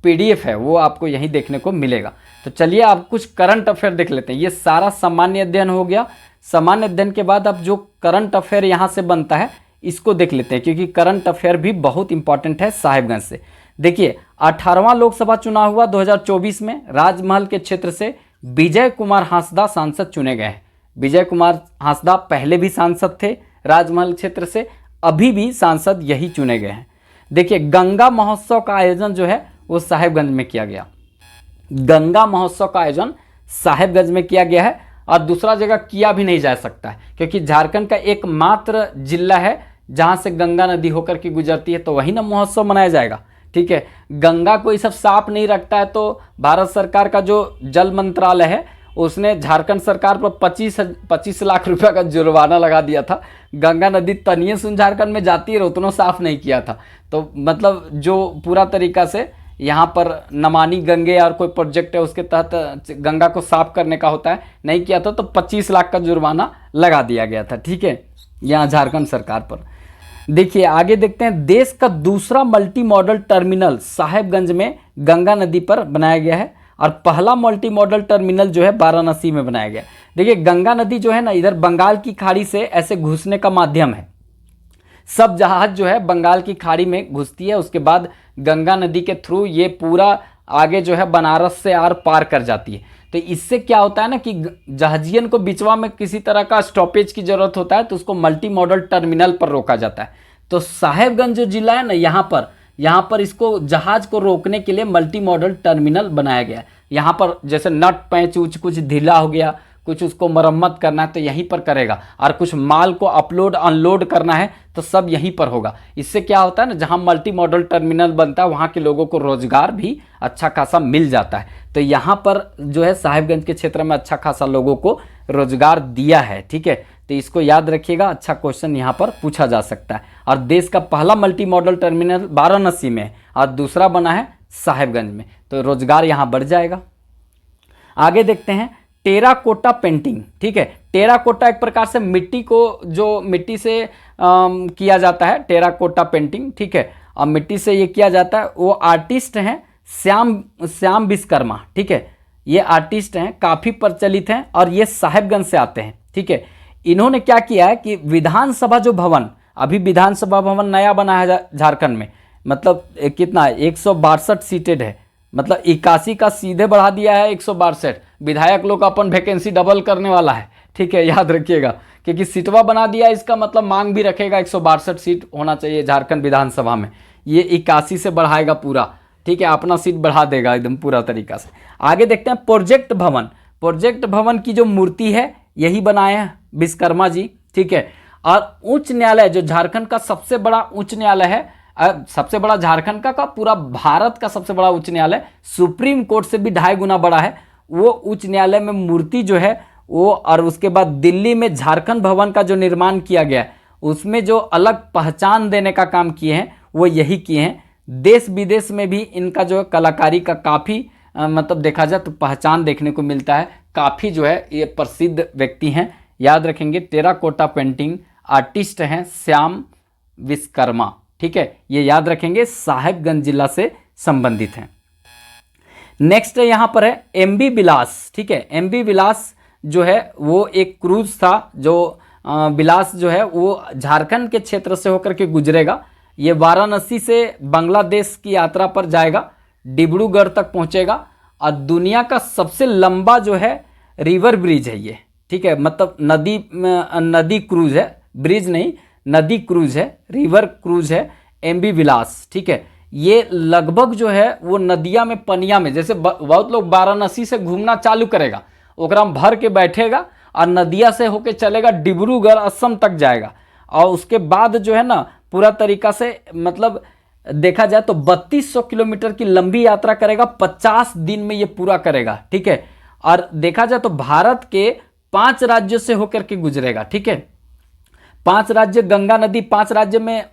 PDF है वो आपको यहीं देखने को मिलेगा। तो चलिए आप कुछ करंट अफेयर देख लेते हैं। ये सारा सामान्य अध्ययन हो गया। सामान्य अध्ययन के बाद अब जो करंट अफेयर यहाँ से बनता है इसको देख लेते हैं, क्योंकि करंट अफेयर भी बहुत इंपॉर्टेंट है साहिबगंज से। देखिए 18वां लोकसभा चुनाव हुआ 2024 में। राजमहल के क्षेत्र से विजय कुमार हांसदा सांसद चुने गए हैं। विजय कुमार हांसदा पहले भी सांसद थे राजमहल क्षेत्र से, अभी भी सांसद यही चुने गए हैं। देखिए गंगा महोत्सव का आयोजन जो है वो साहिबगंज में किया गया। गंगा महोत्सव का आयोजन साहिबगंज में किया गया है और दूसरा जगह किया भी नहीं जा सकता है, क्योंकि झारखंड का एकमात्र जिला है जहां से गंगा नदी होकर के गुजरती है, तो वही ना महोत्सव मनाया जाएगा, ठीक है। गंगा को ये सब साफ नहीं रखता है, तो भारत सरकार का जो जल मंत्रालय है उसने झारखंड सरकार पर 25 लाख रुपया का जुर्माना लगा दिया था। गंगा नदी तनिए सुन झारखंड में जाती है, उतना साफ नहीं किया था। तो मतलब जो पूरा तरीका से यहाँ पर नमानी गंगे और कोई प्रोजेक्ट है उसके तहत गंगा को साफ करने का होता है, नहीं किया था, तो 25 लाख का जुर्माना लगा दिया गया था, ठीक है, यहाँ झारखंड सरकार पर। देखिए आगे देखते हैं। देश का दूसरा मल्टी मॉडल टर्मिनल साहेबगंज में गंगा नदी पर बनाया गया है और पहला मल्टी मॉडल टर्मिनल जो है वाराणसी में बनाया गया। देखिए गंगा नदी जो है ना इधर बंगाल की खाड़ी से ऐसे घुसने का माध्यम है। सब जहाज जो है बंगाल की खाड़ी में घुसती है, उसके बाद गंगा नदी के थ्रू ये पूरा आगे जो है बनारस से आर पार कर जाती है। तो इससे क्या होता है ना कि जहाजियन को बिचवा में किसी तरह का स्टॉपेज की जरूरत होता है तो उसको मल्टी मॉडल टर्मिनल पर रोका जाता है। तो साहेबगंज जो जिला है ना, यहाँ पर इसको जहाज को रोकने के लिए मल्टी मॉडल टर्मिनल बनाया गया है। यहाँ पर जैसे नट पैंच कुछ ढीला हो गया, कुछ उसको मरम्मत करना है तो यहीं पर करेगा, और कुछ माल को अपलोड अनलोड करना है तो सब यहीं पर होगा। इससे क्या होता है ना, जहाँ मल्टी मॉडल टर्मिनल बनता है वहाँ के लोगों को रोजगार भी अच्छा खासा मिल जाता है। तो यहाँ पर जो है साहेबगंज के क्षेत्र में अच्छा खासा लोगों को रोजगार दिया है। ठीक है, तो इसको याद रखिएगा, अच्छा क्वेश्चन यहाँ पर पूछा जा सकता है। और देश का पहला मल्टी मॉडल टर्मिनल वाराणसी में और दूसरा बना है साहेबगंज में, तो रोजगार यहाँ बढ़ जाएगा। आगे देखते हैं टेराकोटा पेंटिंग। ठीक है, टेराकोटा एक प्रकार से मिट्टी को, जो मिट्टी से किया जाता है टेराकोटा पेंटिंग। ठीक है, और मिट्टी से ये किया जाता है। वो आर्टिस्ट हैं श्याम विश्वकर्मा। ठीक है, ये आर्टिस्ट हैं, काफ़ी प्रचलित हैं और ये साहेबगंज से आते हैं। ठीक है, इन्होंने क्या किया है कि विधानसभा जो भवन, अभी विधानसभा भवन नया बना है झारखंड में, मतलब कितना है 162 सीटेड है, मतलब 81 का सीधे बढ़ा दिया है 162। विधायक लोग अपन वैकेंसी डबल करने वाला है। ठीक है, याद रखिएगा, क्योंकि सीटवा बना दिया, इसका मतलब मांग भी रखेगा 162 सीट होना चाहिए झारखंड विधानसभा में। ये 81 से बढ़ाएगा पूरा। ठीक है, अपना सीट बढ़ा देगा एकदम पूरा तरीका से। आगे देखते हैं प्रोजेक्ट भवन। प्रोजेक्ट भवन की जो मूर्ति है यही बनाए हैं विश्वकर्मा जी। ठीक है, और उच्च न्यायालय जो झारखंड का सबसे बड़ा उच्च न्यायालय है, सबसे बड़ा झारखंड का पूरा भारत का सबसे बड़ा उच्च न्यायालय, सुप्रीम कोर्ट से भी 2.5 गुना बड़ा है, वो उच्च न्यायालय में मूर्ति जो है वो, और उसके बाद दिल्ली में झारखंड भवन का जो निर्माण किया गया है उसमें जो अलग पहचान देने का काम किए हैं वो यही किए हैं। देश विदेश में भी इनका जो है कलाकारी का काफ़ी मतलब देखा जाए तो पहचान देखने को मिलता है। काफ़ी जो है ये प्रसिद्ध व्यक्ति हैं, याद रखेंगे। टेराकोटा पेंटिंग आर्टिस्ट हैं श्याम विश्वकर्मा। ठीक है, ये याद रखेंगे, साहेबगंज जिला से संबंधित हैं। नेक्स्ट यहाँ पर है एमबी विलास। ठीक है, एमबी विलास जो है वो एक क्रूज था, जो विलास जो है वो झारखंड के क्षेत्र से होकर के गुजरेगा। ये वाराणसी से बांग्लादेश की यात्रा पर जाएगा, डिब्रूगढ़ तक पहुंचेगा, और दुनिया का सबसे लंबा जो है रिवर ब्रिज है ये। ठीक है, मतलब नदी क्रूज है, ब्रिज नहीं, नदी क्रूज है, रिवर क्रूज है एमबी विलास। ठीक है, ये लगभग जो है वो नदिया में, पनिया में, जैसे बहुत लोग वाराणसी से घूमना चालू करेगा, ओकरा में भर के बैठेगा और नदिया से होके चलेगा डिब्रूगढ़ असम तक जाएगा, और उसके बाद जो है ना पूरा तरीका से मतलब देखा जाए तो 3200 किलोमीटर की लंबी यात्रा करेगा, 50 दिन में ये पूरा करेगा। ठीक है, और देखा जाए तो भारत के 5 राज्यों से होकर के गुजरेगा। ठीक है, 5 राज्य, गंगा नदी 5 राज्य में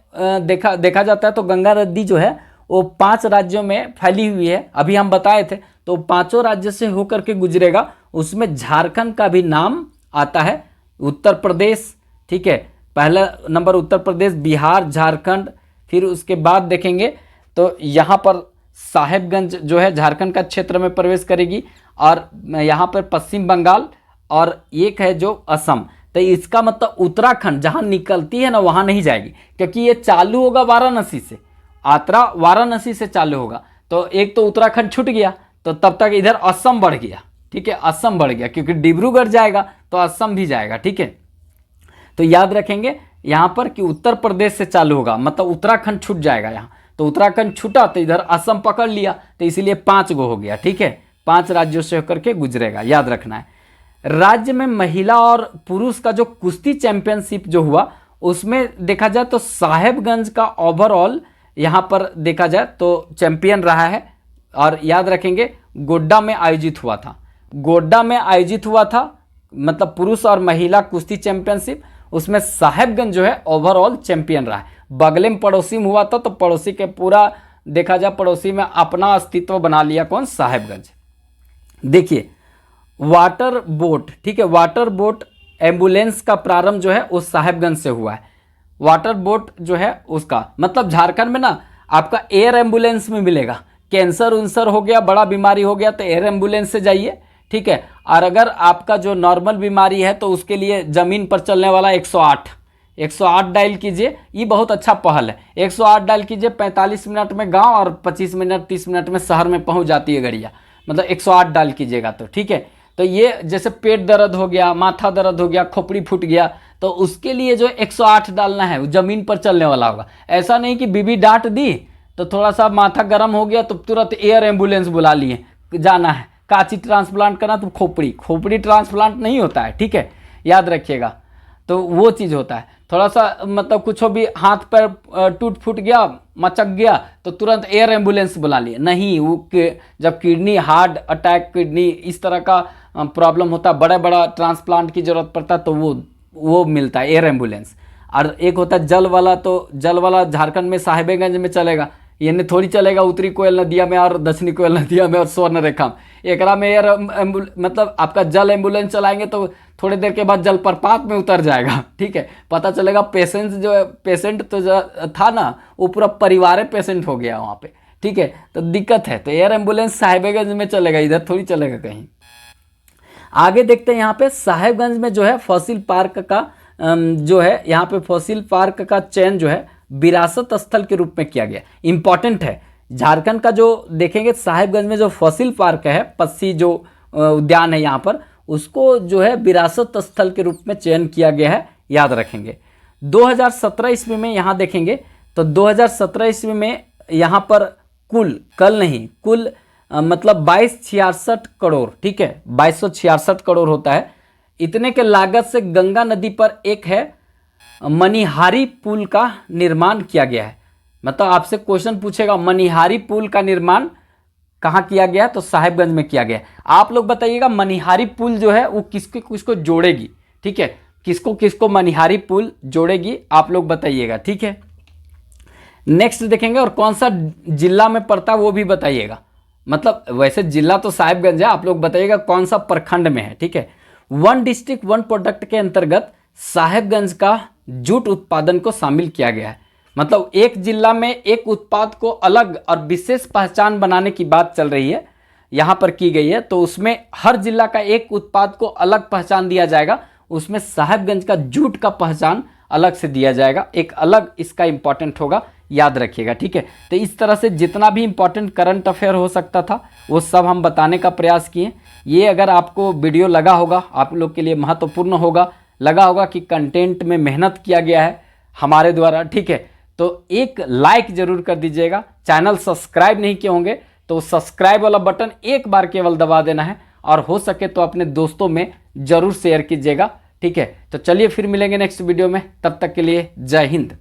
देखा जाता है तो गंगा नदी जो है वो 5 राज्यों में फैली हुई है, अभी हम बताए थे। तो 5 राज्य से होकर के गुजरेगा, उसमें झारखंड का भी नाम आता है, उत्तर प्रदेश। ठीक है, पहला नंबर उत्तर प्रदेश, बिहार, झारखंड, फिर उसके बाद देखेंगे तो यहाँ पर साहेबगंज जो है झारखंड का क्षेत्र में प्रवेश करेगी, और यहाँ पर पश्चिम बंगाल, और एक है जो असम। तो इसका मतलब उत्तराखंड जहाँ निकलती है ना वहाँ नहीं जाएगी, क्योंकि ये चालू होगा वाराणसी से, यात्रा वाराणसी से चालू होगा। तो एक तो उत्तराखंड छूट गया, तो तब तक इधर असम बढ़ गया। ठीक है, असम बढ़ गया, क्योंकि डिब्रूगढ़ जाएगा तो असम भी जाएगा। ठीक है, तो याद रखेंगे यहाँ पर कि उत्तर प्रदेश से चालू होगा, मतलब उत्तराखंड छूट जाएगा यहाँ। तो उत्तराखंड छूटा तो इधर असम पकड़ लिया, तो इसीलिए 5 गो हो गया। ठीक है, 5 राज्यों से होकर के गुजरेगा, याद रखना है। राज्य में महिला और पुरुष का जो कुश्ती चैंपियनशिप जो हुआ उसमें देखा जाए तो साहेबगंज का ओवरऑल यहाँ पर देखा जाए तो चैंपियन रहा है। और याद रखेंगे गोड्डा में आयोजित हुआ था, गोड्डा में आयोजित हुआ था, मतलब पुरुष और महिला कुश्ती चैंपियनशिप, उसमें साहेबगंज जो है ओवरऑल चैंपियन रहा है। बगले में पड़ोसी में हुआ था तो पड़ोसी के पूरा देखा जाए पड़ोसी में अपना अस्तित्व बना लिया, कौन? साहेबगंज। देखिए वाटर बोट, ठीक है, वाटर बोट एम्बुलेंस का प्रारंभ जो है वो साहेबगंज से हुआ है। वाटर बोट जो है उसका मतलब झारखंड में ना आपका एयर एम्बुलेंस में मिलेगा। कैंसर उन्सर हो गया, बड़ा बीमारी हो गया तो एयर एम्बुलेंस से जाइए, ठीक है। और अगर आपका जो नॉर्मल बीमारी है तो उसके लिए ज़मीन पर चलने वाला 108 डायल कीजिए, ये बहुत अच्छा पहल है। 108 डायल कीजिए, 45 मिनट में गांव और 25 मिनट 30 मिनट में शहर में पहुंच जाती है गाड़ियाँ। मतलब 108 डायल कीजिएगा तो, ठीक है। तो ये जैसे पेट दर्द हो गया, माथा दर्द हो गया, खोपड़ी फूट गया, तो उसके लिए जो 108 डालना है वो ज़मीन पर चलने वाला होगा। ऐसा नहीं कि बीबी डांट दी तो थोड़ा सा माथा गर्म हो गया तो तुरंत एयर एम्बुलेंस बुला लिए, जाना है कांची ट्रांसप्लांट करना तो खोपड़ी ट्रांसप्लांट नहीं होता है, ठीक है, याद रखिएगा। तो वो चीज़ होता है, थोड़ा सा मतलब कुछ भी हाथ पैर टूट फूट गया, मचक गया तो तुरंत एयर एम्बुलेंस बुला लिए, नहीं। वो जब किडनी हार्ट अटैक, किडनी इस तरह का प्रॉब्लम होता है, बड़ा ट्रांसप्लांट की ज़रूरत पड़ता है, तो वो मिलता है एयर एम्बुलेंस। और एक होता है जल वाला, तो जल वाला झारखंड में साहिबगंज में चलेगा, ये नहीं थोड़ी चलेगा उत्तरी कोयल नदिया में और दक्षिणी कोयल नदिया में और स्वर्ण रेखा में। एकरा में एयर मतलब आपका जल एम्बुलेंस चलाएंगे तो थोड़ी देर के बाद जलप्रपात में उतर जाएगा, ठीक है, पता चलेगा पेशेंट तो जो था ना वो पूरा परिवार पेशेंट हो गया वहाँ पे, ठीक है। तो दिक्कत है, तो एयर एम्बुलेंस साहिबगंज में चलेगा, इधर थोड़ी चलेगा कहीं। आगे देखते हैं यहाँ पे साहिबगंज में जो है फॉसिल पार्क का जो है यहाँ पे फॉसिल पार्क का चयन जो है विरासत स्थल के रूप में किया गया, इंपॉर्टेंट है। झारखंड का जो देखेंगे साहिबगंज में जो फॉसिल पार्क है, पक्षी जो उद्यान है यहाँ पर, उसको जो है विरासत स्थल के रूप में चयन किया गया है, याद रखेंगे। 2017 ईस्वी में यहाँ देखेंगे तो 2017 ईस्वी में यहाँ पर कुल मतलब 2266 करोड़, ठीक है, 2266 करोड़ होता है। इतने के लागत से गंगा नदी पर एक है मनिहारी पुल का निर्माण किया गया है। मतलब आपसे क्वेश्चन पूछेगा मनिहारी पुल का निर्माण कहाँ किया गया, तो साहिबगंज में किया गया। आप लोग बताइएगा मनिहारी पुल जो है वो किसको जोड़ेगी, ठीक है, किसको मनिहारी पुल जोड़ेगी, आप लोग बताइएगा, ठीक है। नेक्स्ट देखेंगे और कौन सा जिला में पड़ता है वो भी बताइएगा। मतलब वैसे जिला तो साहिबगंज है, आप लोग बताइएगा कौन सा प्रखंड में है, ठीक है। वन डिस्ट्रिक्ट वन प्रोडक्ट के अंतर्गत साहिबगंज का जूट उत्पादन को शामिल किया गया है। मतलब एक जिला में एक उत्पाद को अलग और विशेष पहचान बनाने की बात चल रही है, यहाँ पर की गई है। तो उसमें हर जिला का एक उत्पाद को अलग पहचान दिया जाएगा, उसमें साहिबगंज का जूट का पहचान अलग से दिया जाएगा, एक अलग इसका इंपॉर्टेंट होगा, याद रखिएगा, ठीक है। तो इस तरह से जितना भी इंपॉर्टेंट करंट अफेयर हो सकता था वो सब हम बताने का प्रयास किए। ये अगर आपको वीडियो लगा होगा, आप लोग के लिए महत्वपूर्ण होगा, लगा होगा कि कंटेंट में मेहनत किया गया है हमारे द्वारा, ठीक है, तो एक लाइक जरूर कर दीजिएगा। चैनल सब्सक्राइब नहीं किए होंगे तो सब्सक्राइब वाला बटन एक बार केवल दबा देना है, और हो सके तो अपने दोस्तों में जरूर शेयर कीजिएगा, ठीक है। तो चलिए फिर मिलेंगे नेक्स्ट वीडियो में, तब तक के लिए जय हिंद।